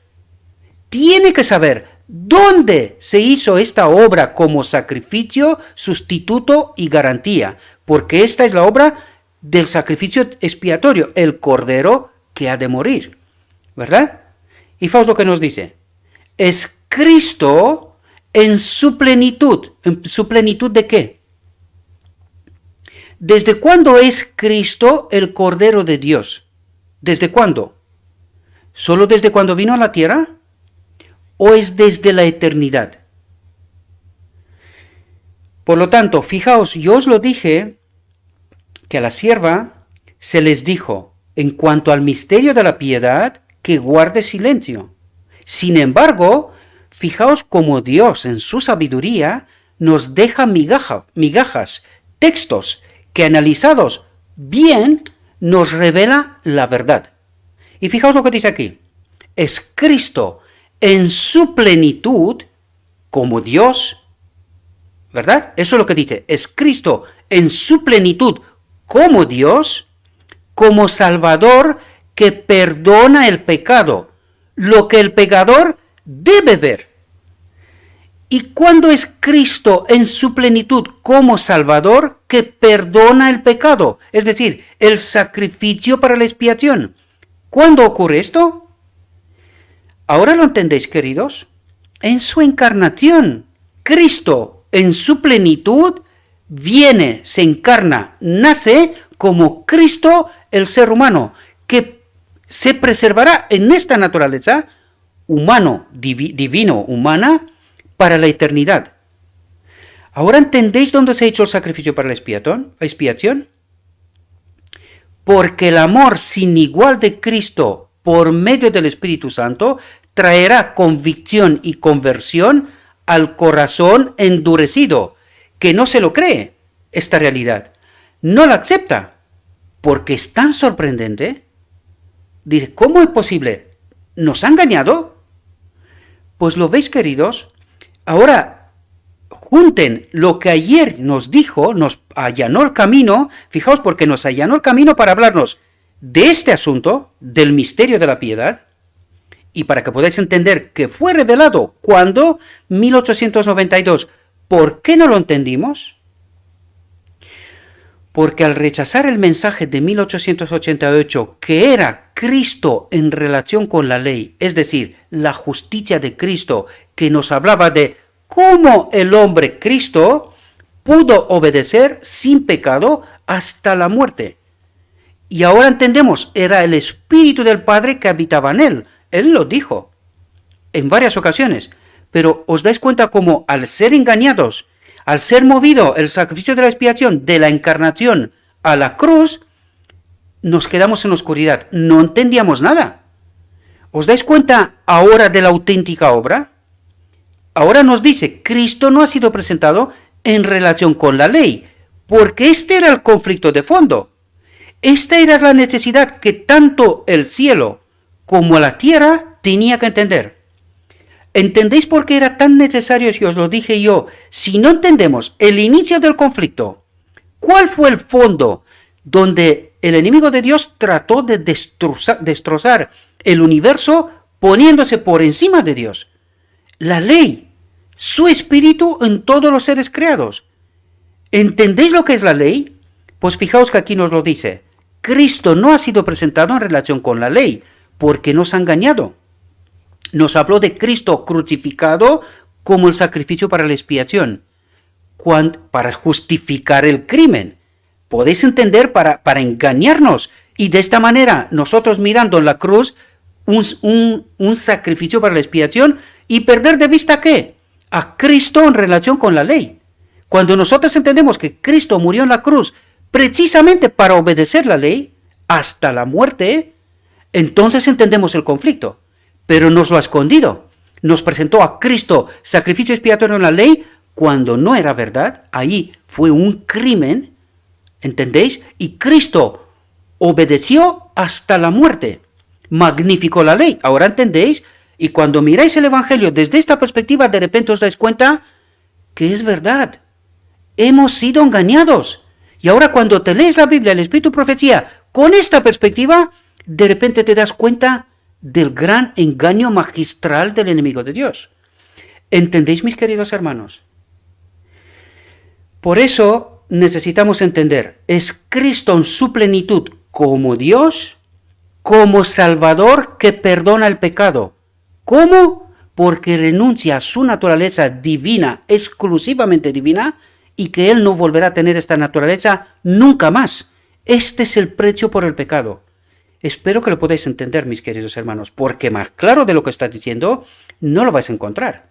Tiene que saber dónde se hizo esta obra como sacrificio, sustituto y garantía. Porque esta es la obra del sacrificio expiatorio, el cordero que ha de morir. ¿Verdad? Y fijaos lo que nos dice. Es Cristo en su plenitud. ¿En su plenitud de qué? ¿Desde cuándo es Cristo el Cordero de Dios? ¿Desde cuándo? ¿Solo desde cuando vino a la tierra? ¿O es desde la eternidad? Por lo tanto, fijaos, yo os lo dije, que a la sierva se les dijo, en cuanto al misterio de la piedad, que guarde silencio. Sin embargo, fijaos cómo Dios en su sabiduría nos deja migajas, textos, que analizados bien nos revela la verdad. Y fijaos lo que dice aquí. Es Cristo en su plenitud como Dios, ¿verdad? Eso es lo que dice. Es Cristo en su plenitud como Dios, como Salvador que perdona el pecado, lo que el pecador debe ver. ¿Y cuándo es Cristo en su plenitud como Salvador que perdona el pecado? Es decir, el sacrificio para la expiación. ¿Cuándo ocurre esto? ¿Ahora lo entendéis, queridos? En su encarnación. Cristo en su plenitud viene, se encarna, nace como Cristo el ser humano, que se preservará en esta naturaleza humano, divino, humana, para la eternidad. ¿Ahora entendéis dónde se ha hecho el sacrificio para la expiación? Porque el amor sin igual de Cristo por medio del Espíritu Santo traerá convicción y conversión al corazón endurecido, que no se lo cree esta realidad, no la acepta, porque es tan sorprendente. Dice, ¿cómo es posible? ¿Nos ha engañado? Pues lo veis, queridos. Ahora junten lo que ayer nos dijo, nos allanó el camino, fijaos, porque nos allanó el camino para hablarnos de este asunto, del misterio de la piedad, y para que podáis entender que fue revelado cuando 1892. ¿Por qué no lo entendimos? Porque al rechazar el mensaje de 1888, que era Cristo en relación con la ley, es decir, la justicia de Cristo, que nos hablaba de cómo el hombre Cristo pudo obedecer sin pecado hasta la muerte. Y ahora entendemos, era el Espíritu del Padre que habitaba en él. Él lo dijo en varias ocasiones. Pero os dais cuenta cómo al ser engañados, al ser movido el sacrificio de la expiación de la encarnación a la cruz, nos quedamos en la oscuridad. No entendíamos nada. ¿Os dais cuenta ahora de la auténtica obra? Ahora nos dice, Cristo no ha sido presentado en relación con la ley, porque este era el conflicto de fondo. Esta era la necesidad que tanto el cielo como la tierra tenía que entender. ¿Entendéis por qué era tan necesario, si os lo dije yo? Si no entendemos el inicio del conflicto, ¿cuál fue el fondo donde el enemigo de Dios trató de destrozar el universo poniéndose por encima de Dios? La ley, su espíritu en todos los seres creados. ¿Entendéis lo que es la ley? Pues fijaos que aquí nos lo dice. Cristo no ha sido presentado en relación con la ley, porque nos ha engañado. Nos habló de Cristo crucificado como el sacrificio para la expiación, para justificar el crimen. Podéis entender, para engañarnos. Y de esta manera, nosotros mirando en la cruz un sacrificio para la expiación y perder de vista ¿qué? A Cristo en relación con la ley. Cuando nosotros entendemos que Cristo murió en la cruz precisamente para obedecer la ley hasta la muerte, entonces entendemos el conflicto. Pero nos lo ha escondido. Nos presentó a Cristo sacrificio expiatorio en la ley cuando no era verdad. Ahí fue un crimen, ¿entendéis? Y Cristo obedeció hasta la muerte. Magnificó la ley. Ahora entendéis. Y cuando miráis el Evangelio desde esta perspectiva, de repente os dais cuenta que es verdad. Hemos sido engañados. Y ahora cuando te lees la Biblia, el Espíritu Profecía, con esta perspectiva, de repente te das cuenta del gran engaño magistral del enemigo de Dios. ¿Entendéis, mis queridos hermanos? Por eso necesitamos entender, es Cristo en su plenitud como Dios, como Salvador que perdona el pecado. ¿Cómo? Porque renuncia a su naturaleza divina, exclusivamente divina, y que Él no volverá a tener esta naturaleza nunca más. Este es el precio por el pecado. Espero que lo podáis entender, mis queridos hermanos, porque más claro de lo que está diciendo, no lo vais a encontrar.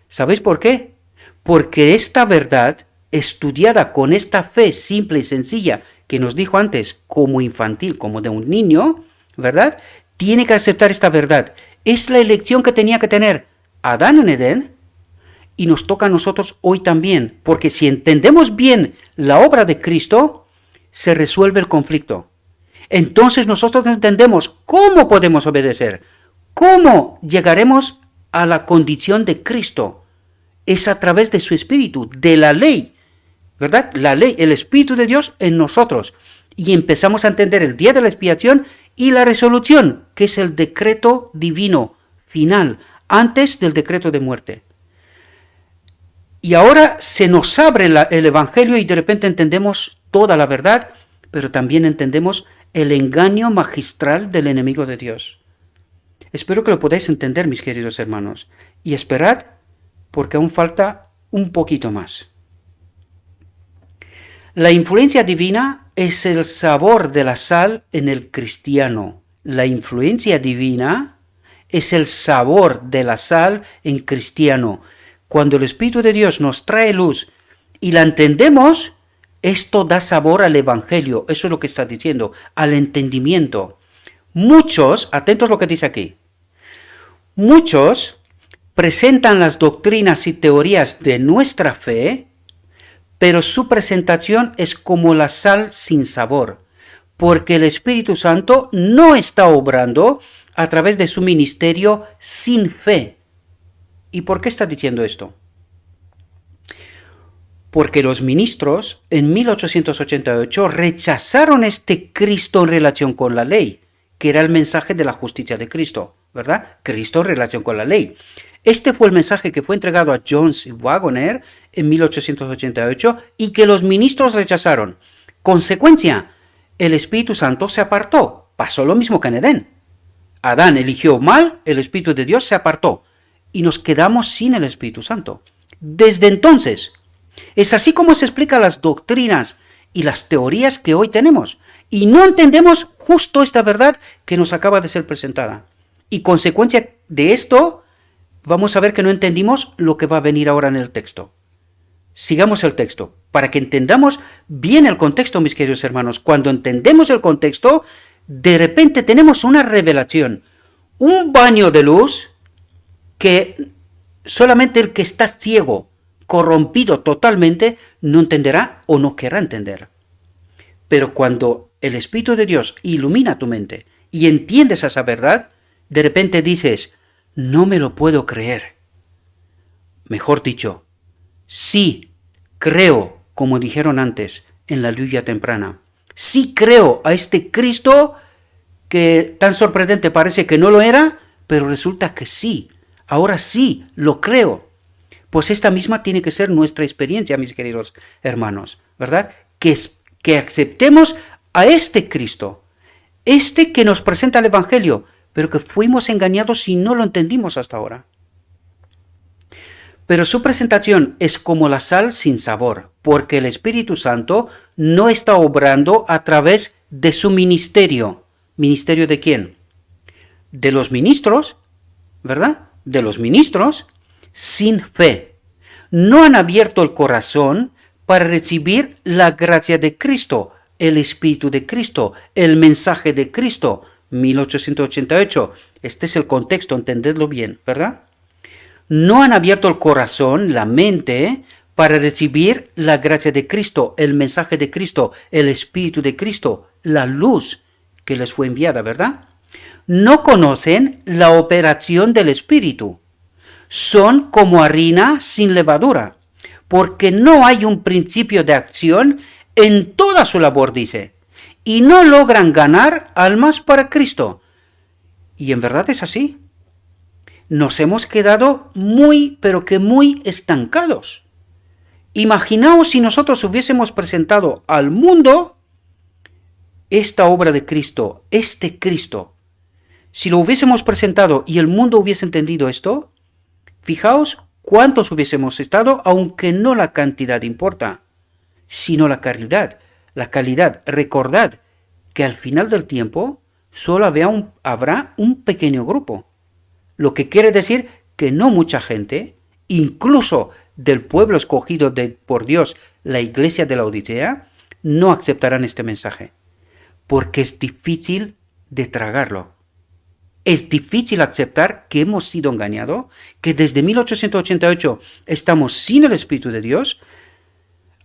¿Sabéis por qué? Porque esta verdad, estudiada con esta fe simple y sencilla, que nos dijo antes, como infantil, como de un niño, ¿verdad? Tiene que aceptar esta verdad. Es la elección que tenía que tener Adán en Edén, y nos toca a nosotros hoy también, porque si entendemos bien la obra de Cristo, se resuelve el conflicto. Entonces nosotros entendemos cómo podemos obedecer, cómo llegaremos a la condición de Cristo. Es a través de su Espíritu, de la ley, ¿verdad? La ley, el Espíritu de Dios en nosotros. Y empezamos a entender el día de la expiación y la resolución, que es el decreto divino final, antes del decreto de muerte. Y ahora se nos abre el Evangelio y de repente entendemos toda la verdad, pero también entendemos el engaño magistral del enemigo de Dios. Espero que lo podáis entender, mis queridos hermanos, y esperad, porque aún falta un poquito más. La influencia divina es el sabor de la sal en el cristiano. La influencia divina es el sabor de la sal en cristiano. Cuando el Espíritu de Dios nos trae luz y la entendemos, esto da sabor al Evangelio. Eso es lo que está diciendo, al entendimiento. Muchos, atentos a lo que dice aquí, muchos presentan las doctrinas y teorías de nuestra fe, pero su presentación es como la sal sin sabor, porque el Espíritu Santo no está obrando a través de su ministerio sin fe. ¿Y por qué está diciendo esto? Porque los ministros en 1888 rechazaron este Cristo en relación con la ley, que era el mensaje de la justicia de Cristo, ¿verdad? Cristo en relación con la ley. Este fue el mensaje que fue entregado a John Waggoner en 1888 y que los ministros rechazaron. Consecuencia, el Espíritu Santo se apartó. Pasó lo mismo que en Edén. Adán eligió mal, el Espíritu de Dios se apartó y nos quedamos sin el Espíritu Santo. Desde entonces, es así como se explican las doctrinas y las teorías que hoy tenemos. Y no entendemos justo esta verdad que nos acaba de ser presentada. Y consecuencia de esto, vamos a ver que no entendimos lo que va a venir ahora en el texto. Sigamos el texto, para que entendamos bien el contexto, mis queridos hermanos. Cuando entendemos el contexto, de repente tenemos una revelación, un baño de luz que solamente el que está ciego, corrompido totalmente, no entenderá o no querrá entender. Pero cuando el Espíritu de Dios ilumina tu mente y entiendes esa verdad, de repente dices, no me lo puedo creer. Mejor dicho, sí creo, como dijeron antes en la lluvia temprana. Sí creo a este Cristo que tan sorprendente parece que no lo era, pero resulta que sí. Ahora sí, lo creo. Pues esta misma tiene que ser nuestra experiencia, mis queridos hermanos, ¿verdad? Que aceptemos a este Cristo, este que nos presenta el Evangelio, pero que fuimos engañados y no lo entendimos hasta ahora. Pero su presentación es como la sal sin sabor, porque el Espíritu Santo no está obrando a través de su ministerio. ¿Ministerio de quién? De los ministros, ¿verdad? De los ministros sin fe. No han abierto el corazón para recibir la gracia de Cristo, el Espíritu de Cristo, el mensaje de Cristo. 1888. Este es el contexto, entendedlo bien, ¿verdad? No han abierto el corazón, la mente, para recibir la gracia de Cristo, el mensaje de Cristo, el Espíritu de Cristo, la luz que les fue enviada, ¿verdad? No conocen la operación del Espíritu. Son como harina sin levadura, porque no hay un principio de acción en toda su labor, dice, y no logran ganar almas para Cristo. Y en verdad es así. Nos hemos quedado muy, pero que muy estancados. Imaginaos si nosotros hubiésemos presentado al mundo esta obra de Cristo, este Cristo. Si lo hubiésemos presentado y el mundo hubiese entendido esto, fijaos cuántos hubiésemos estado, aunque no la cantidad importa, sino la calidad. La calidad. Recordad que al final del tiempo solo habrá un pequeño grupo. Lo que quiere decir que no mucha gente, incluso del pueblo escogido por Dios, la iglesia de la Odisea, no aceptarán este mensaje. Porque es difícil de tragarlo. Es difícil aceptar que hemos sido engañados, que desde 1888 estamos sin el Espíritu de Dios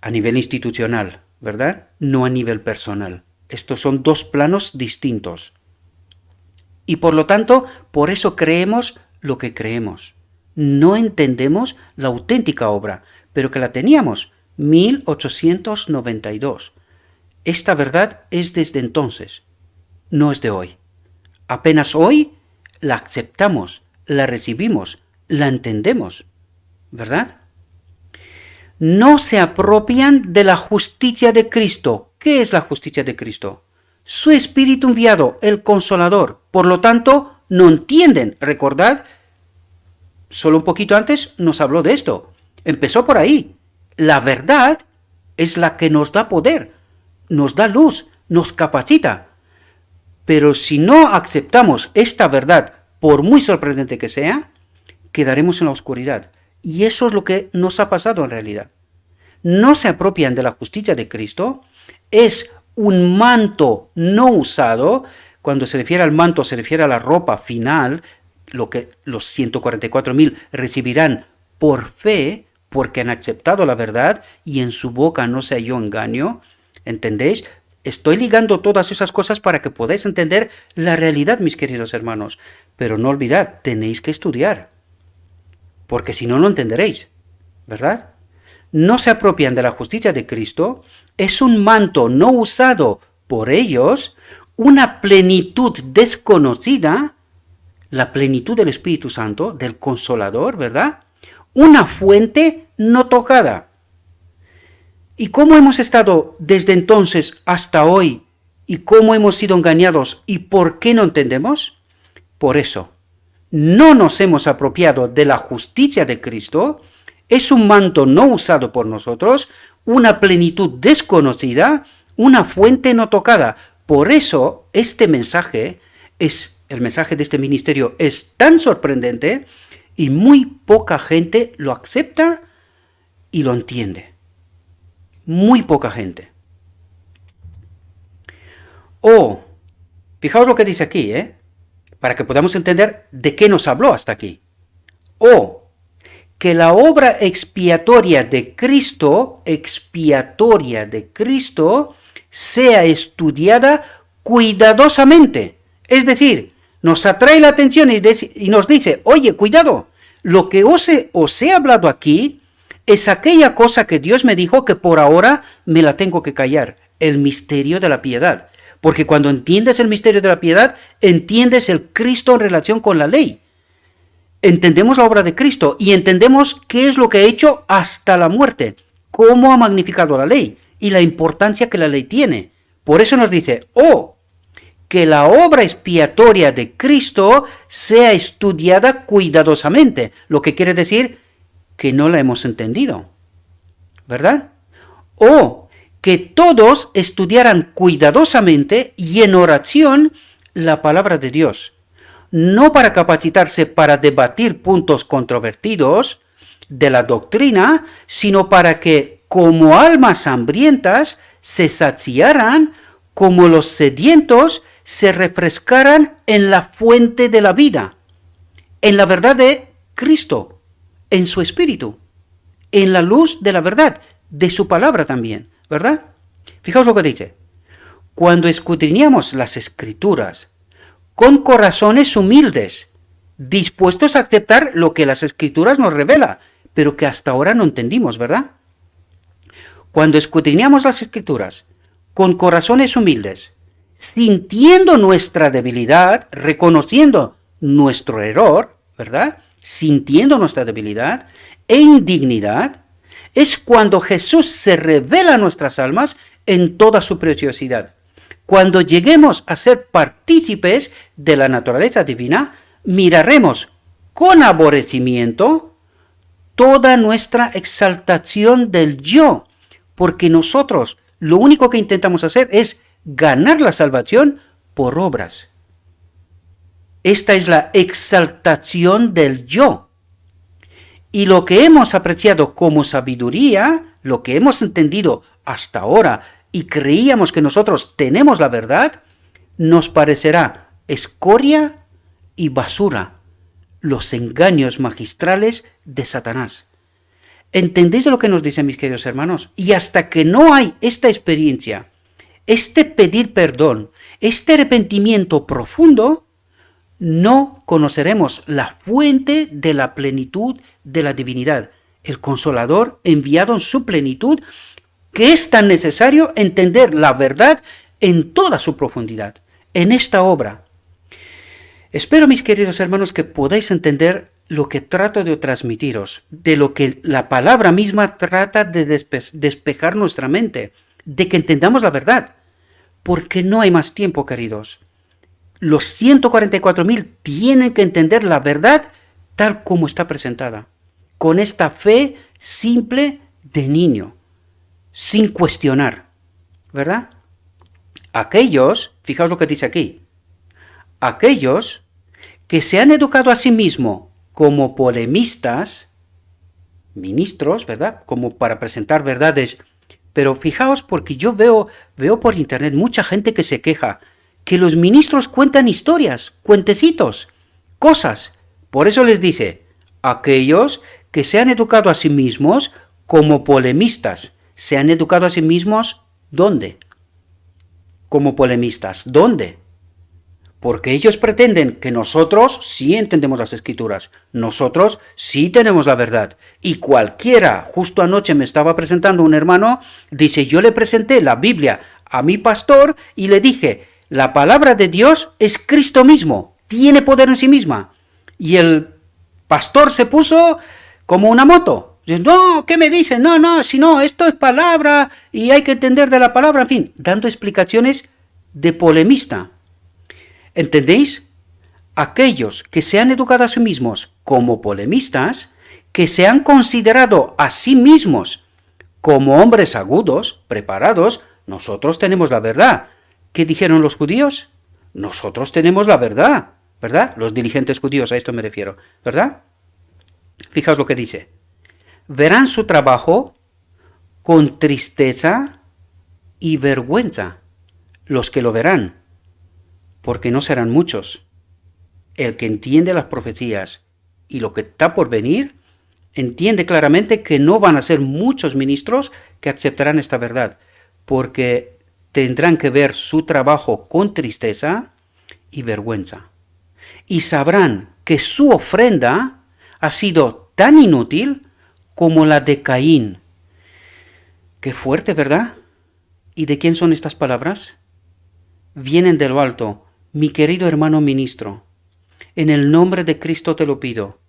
a nivel institucional, ¿verdad? No a nivel personal. Estos son dos planos distintos. Y por lo tanto, por eso creemos lo que creemos. No entendemos la auténtica obra, pero que la teníamos 1892. Esta verdad es desde entonces, no es de hoy. Apenas hoy la aceptamos, la recibimos, la entendemos, ¿verdad? No se apropian de la justicia de Cristo. ¿Qué es la justicia de Cristo? Su Espíritu enviado, el Consolador. Por lo tanto, no entienden. Recordad, solo un poquito antes nos habló de esto. Empezó por ahí. La verdad es la que nos da poder, nos da luz, nos capacita. Pero si no aceptamos esta verdad, por muy sorprendente que sea, quedaremos en la oscuridad. Y eso es lo que nos ha pasado en realidad. no se apropian de la justicia de Cristo, es un manto no usado. Cuando se refiere al manto, se refiere a la ropa final, lo que los 144.000 recibirán por fe, porque han aceptado la verdad y en su boca no se halló engaño. ¿Entendéis? Estoy ligando todas esas cosas para que podáis entender la realidad, mis queridos hermanos. Pero no olvidad, tenéis que estudiar, porque si no, no entenderéis, ¿verdad? No se apropian de la justicia de Cristo, es un manto no usado por ellos, una plenitud desconocida, la plenitud del Espíritu Santo, del Consolador, ¿verdad? Una fuente no tocada. ¿Y cómo hemos estado desde entonces hasta hoy? ¿Y cómo hemos sido engañados? ¿Y por qué no entendemos? Por eso, no nos hemos apropiado de la justicia de Cristo, es un manto no usado por nosotros, una plenitud desconocida, una fuente no tocada. Por eso, este mensaje el mensaje de este ministerio es tan sorprendente y muy poca gente lo acepta y lo entiende. Muy poca gente. Fijaos lo que dice aquí, para que podamos entender de qué nos habló hasta aquí. Que la obra expiatoria de Cristo sea estudiada cuidadosamente. Es decir, nos atrae la atención y nos dice, oye, cuidado, lo que os he hablado aquí es aquella cosa que Dios me dijo que por ahora me la tengo que callar, el misterio de la piedad. Porque cuando entiendes el misterio de la piedad, entiendes el Cristo en relación con la ley. Entendemos la obra de Cristo y entendemos qué es lo que ha hecho hasta la muerte, cómo ha magnificado la ley y la importancia que la ley tiene. Por eso nos dice, que la obra expiatoria de Cristo sea estudiada cuidadosamente, lo que quiere decir que no la hemos entendido, ¿verdad? Que todos estudiaran cuidadosamente y en oración la palabra de Dios, no para capacitarse para debatir puntos controvertidos de la doctrina, sino para que, como almas hambrientas, se saciaran, como los sedientos, se refrescaran en la fuente de la vida, en la verdad de Cristo, en su espíritu, en la luz de la verdad, de su palabra también, ¿verdad? Fijaos lo que dice. Cuando escudriñamos las Escrituras con corazones humildes, dispuestos a aceptar lo que las Escrituras nos revela, pero que hasta ahora no entendimos, ¿verdad? Cuando escudriñamos las Escrituras con corazones humildes, sintiendo nuestra debilidad, reconociendo nuestro error, ¿verdad? Sintiendo nuestra debilidad e indignidad, es cuando Jesús se revela a nuestras almas en toda su preciosidad. Cuando lleguemos a ser partícipes de la naturaleza divina, miraremos con aborrecimiento toda nuestra exaltación del yo, porque nosotros lo único que intentamos hacer es ganar la salvación por obras. Esta es la exaltación del yo. Y lo que hemos apreciado como sabiduría, lo que hemos entendido hasta ahora y creíamos que nosotros tenemos la verdad, nos parecerá escoria y basura, los engaños magistrales de Satanás. ¿Entendéis lo que nos dice, mis queridos hermanos? Y hasta que no hay esta experiencia, este pedir perdón, este arrepentimiento profundo, no conoceremos la fuente de la plenitud de la divinidad, el Consolador enviado en su plenitud, que es tan necesario entender la verdad en toda su profundidad, en esta obra. Espero, mis queridos hermanos, que podáis entender lo que trato de transmitiros, de lo que la palabra misma trata de despejar nuestra mente, de que entendamos la verdad, porque no hay más tiempo, queridos. Los 144.000 tienen que entender la verdad tal como está presentada, con esta fe simple de niño, sin cuestionar, ¿verdad? Aquellos, fijaos lo que dice aquí, aquellos que se han educado a sí mismos como polemistas, ministros, ¿verdad? Como para presentar verdades. Pero fijaos, porque yo veo por internet mucha gente que se queja que los ministros cuentan historias, cuentecitos, cosas. Por eso les dice, aquellos que se han educado a sí mismos como polemistas. ¿Se han educado a sí mismos dónde? Como polemistas. ¿Dónde? Porque ellos pretenden que nosotros sí entendemos las escrituras, nosotros sí tenemos la verdad. Y cualquiera, justo anoche me estaba presentando un hermano, dice, yo le presenté la Biblia a mi pastor y le dije, la palabra de Dios es Cristo mismo, tiene poder en sí misma. Y el pastor se puso como una moto. Dice, no, ¿qué me dice? No, si no, esto es palabra y hay que entender de la palabra, en fin, dando explicaciones de polemista. ¿Entendéis? Aquellos que se han educado a sí mismos como polemistas, que se han considerado a sí mismos como hombres agudos, preparados, nosotros tenemos la verdad. ¿Qué dijeron los judíos? Nosotros tenemos la verdad, ¿verdad? Los diligentes judíos, a esto me refiero, ¿verdad? Fijaos lo que dice. Verán su trabajo con tristeza y vergüenza los que lo verán, porque no serán muchos. El que entiende las profecías y lo que está por venir, entiende claramente que no van a ser muchos ministros que aceptarán esta verdad, porque tendrán que ver su trabajo con tristeza y vergüenza. Y sabrán que su ofrenda ha sido tan inútil como la de Caín. Qué fuerte, ¿verdad? ¿Y de quién son estas palabras? Vienen de lo alto. Mi querido hermano ministro, en el nombre de Cristo te lo pido,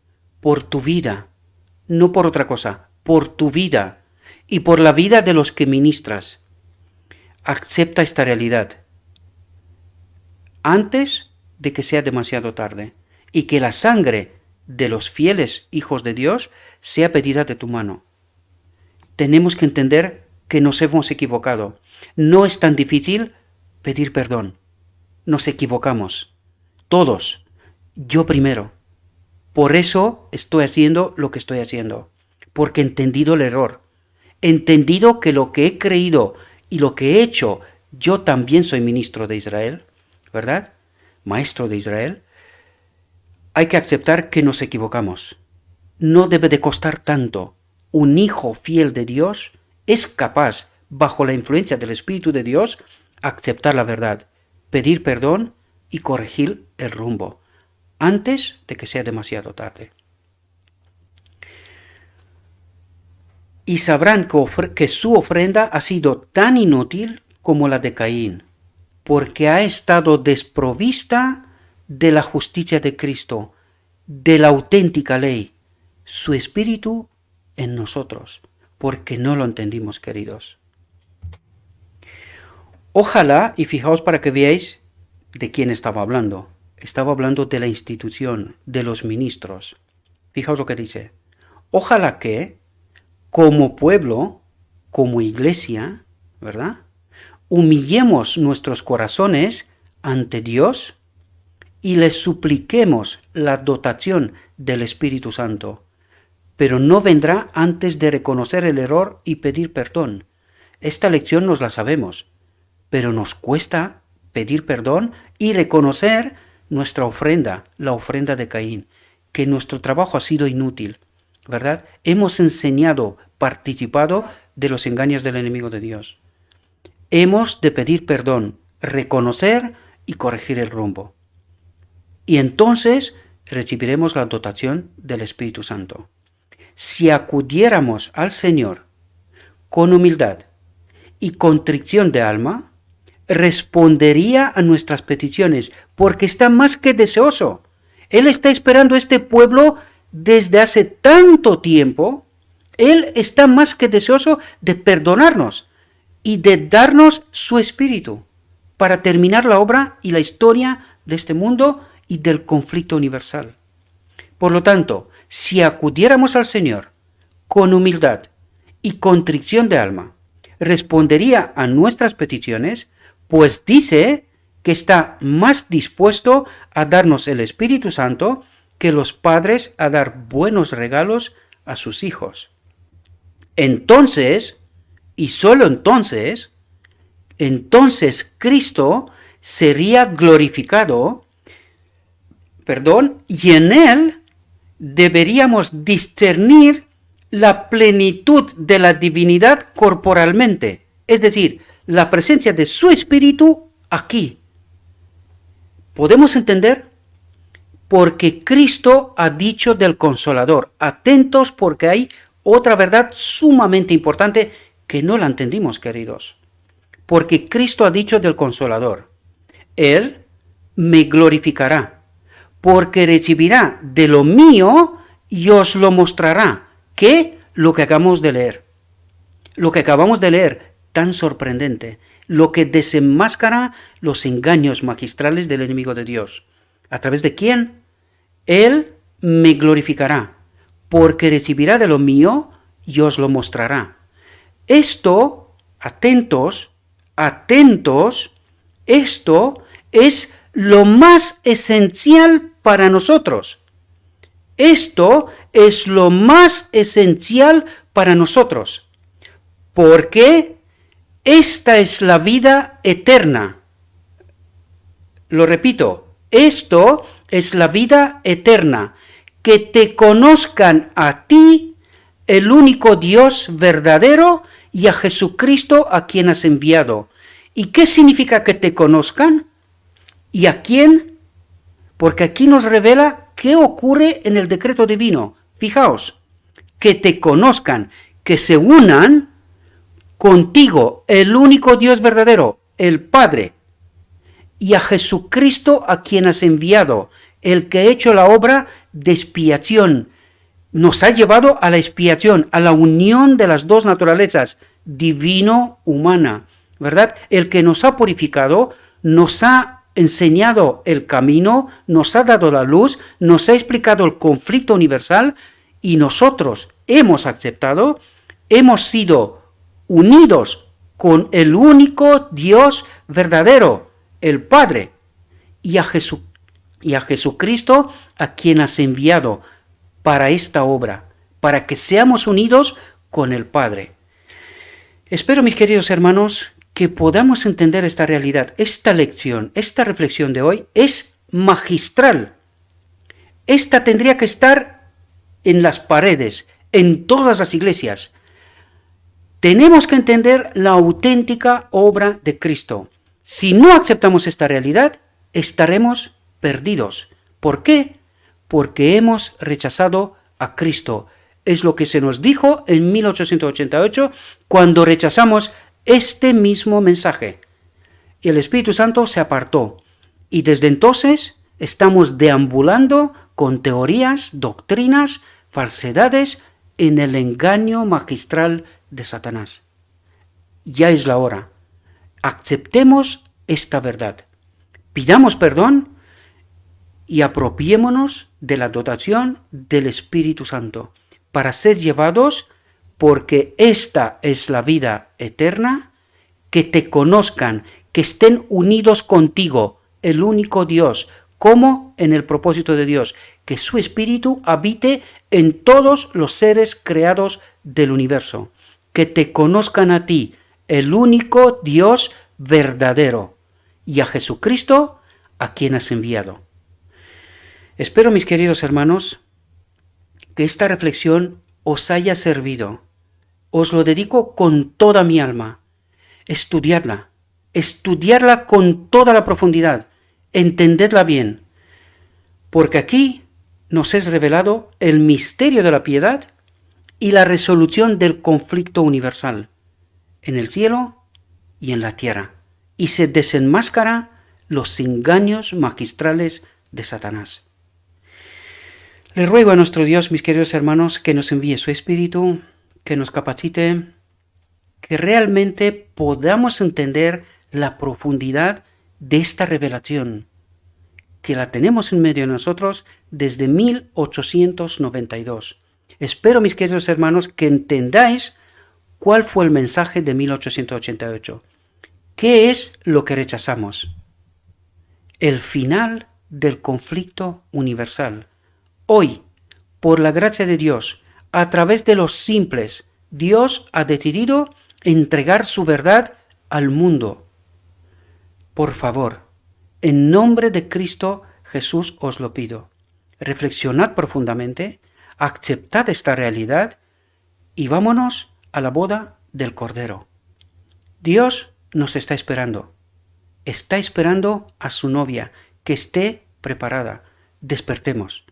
por tu vida, no por otra cosa, por tu vida y por la vida de los que ministras. Acepta esta realidad antes de que sea demasiado tarde y que la sangre de los fieles hijos de Dios sea pedida de tu mano. Tenemos que entender que nos hemos equivocado. No es tan difícil pedir perdón. Nos equivocamos. Todos. Yo primero. Por eso estoy haciendo lo que estoy haciendo. Porque he entendido el error. He entendido que lo que he creído y lo que he hecho, yo también soy ministro de Israel, ¿verdad? Maestro de Israel. Hay que aceptar que nos equivocamos. No debe de costar tanto. Un hijo fiel de Dios es capaz, bajo la influencia del Espíritu de Dios, aceptar la verdad, pedir perdón y corregir el rumbo, antes de que sea demasiado tarde. Y sabrán que su ofrenda ha sido tan inútil como la de Caín, porque ha estado desprovista de la justicia de Cristo, de la auténtica ley, su espíritu en nosotros, porque no lo entendimos, queridos. Ojalá, y fijaos para que veáis de quién estaba hablando. Estaba hablando de la institución, de los ministros. Fijaos lo que dice. Ojalá que, como pueblo, como iglesia, ¿verdad? Humillemos nuestros corazones ante Dios y le supliquemos la dotación del Espíritu Santo. Pero no vendrá antes de reconocer el error y pedir perdón. Esta lección nos la sabemos, pero nos cuesta pedir perdón y reconocer nuestra ofrenda, la ofrenda de Caín, que nuestro trabajo ha sido inútil, ¿verdad? Hemos enseñado, participado de los engaños del enemigo de Dios. Hemos de pedir perdón, reconocer y corregir el rumbo. Y entonces recibiremos la dotación del Espíritu Santo. Si acudiéramos al Señor con humildad y contrición de alma, respondería a nuestras peticiones, porque está más que deseoso. Él está esperando a este pueblo desde hace tanto tiempo. Él está más que deseoso de perdonarnos y de darnos su espíritu para terminar la obra y la historia de este mundo y del conflicto universal. Por lo tanto, si acudiéramos al Señor con humildad y contrición de alma, respondería a nuestras peticiones, pues dice que está más dispuesto a darnos el Espíritu Santo que los padres a dar buenos regalos a sus hijos. Entonces, y solo entonces Cristo sería glorificado, y en él deberíamos discernir la plenitud de la divinidad corporalmente, es decir, la presencia de su Espíritu aquí. ¿Podemos entender? Porque Cristo ha dicho del Consolador. Atentos, porque hay otra verdad sumamente importante que no la entendimos, queridos. Porque Cristo ha dicho del Consolador: Él me glorificará, porque recibirá de lo mío y os lo mostrará. ¿Qué? Lo que acabamos de leer. Lo que acabamos de leer, tan sorprendente. Lo que desenmascara los engaños magistrales del enemigo de Dios. ¿A través de quién? Él me glorificará, porque recibirá de lo mío y os lo mostrará. Esto, atentos, esto es lo más esencial para nosotros. Esto es lo más esencial para nosotros, porque esta es la vida eterna. Lo repito, esto es la vida eterna, que te conozcan a ti, el único Dios verdadero, y a Jesucristo a quien has enviado. ¿Y qué significa que te conozcan? ¿Y a quién? Porque aquí nos revela qué ocurre en el decreto divino. Fijaos, que te conozcan, que se unan contigo, el único Dios verdadero, el Padre, y a Jesucristo a quien has enviado, el que ha hecho la obra de expiación. Nos ha llevado a la expiación, a la unión de las dos naturalezas, divino-humana, ¿verdad? El que nos ha purificado, nos ha enseñado el camino, nos ha dado la luz, nos ha explicado el conflicto universal, y nosotros hemos aceptado, hemos sido unidos con el único Dios verdadero, el Padre, y a Jesucristo a quien has enviado para esta obra, para que seamos unidos con el Padre. Espero, mis queridos hermanos, que podamos entender esta realidad. Esta lección, esta reflexión de hoy es magistral. Esta tendría que estar en las paredes, en todas las iglesias. Tenemos que entender la auténtica obra de Cristo. Si no aceptamos esta realidad, estaremos perdidos. ¿Por qué? Porque hemos rechazado a Cristo. Es lo que se nos dijo en 1888 cuando rechazamos este mismo mensaje. Y el Espíritu Santo se apartó. Y desde entonces estamos deambulando con teorías, doctrinas, falsedades en el engaño magistral de Satanás. Ya es la hora. Aceptemos esta verdad. Pidamos perdón y apropiémonos de la dotación del Espíritu Santo para ser llevados, porque esta es la vida eterna, que te conozcan, que estén unidos contigo, el único Dios, como en el propósito de Dios, que su Espíritu habite en todos los seres creados del universo, que te conozcan a ti, el único Dios verdadero, y a Jesucristo a quien has enviado. Espero, mis queridos hermanos, que esta reflexión os haya servido. Os lo dedico con toda mi alma. Estudiadla con toda la profundidad, entendedla bien, porque aquí nos es revelado el misterio de la piedad y la resolución del conflicto universal, en el cielo y en la tierra, y se desenmascara los engaños magistrales de Satanás. Le ruego a nuestro Dios, mis queridos hermanos, que nos envíe su Espíritu, que nos capacite, que realmente podamos entender la profundidad de esta revelación, que la tenemos en medio de nosotros desde 1892. Espero, mis queridos hermanos, que entendáis cuál fue el mensaje de 1888. ¿Qué es lo que rechazamos? El final del conflicto universal. Hoy, por la gracia de Dios, a través de los simples. Dios ha decidido entregar su verdad al mundo. Por favor, en nombre de Cristo Jesús os lo pido. Reflexionad profundamente, aceptad esta realidad y vámonos a la boda del Cordero. Dios nos está esperando a su novia, que esté preparada. Despertemos,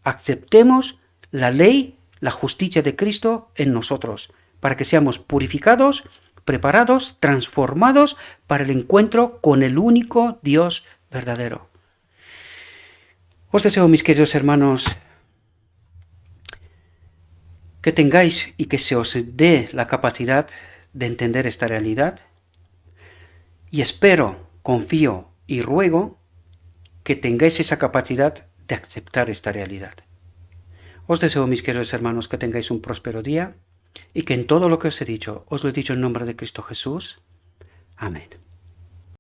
aceptemos la ley, la justicia de Cristo en nosotros, para que seamos purificados, preparados, transformados para el encuentro con el único Dios verdadero. Os deseo, mis queridos hermanos, que tengáis y que se os dé la capacidad de entender esta realidad, y espero, confío y ruego que tengáis esa capacidad de aceptar esta realidad. Os deseo, mis queridos hermanos, que tengáis un próspero día y que en todo lo que os he dicho, os lo he dicho en nombre de Cristo Jesús. Amén.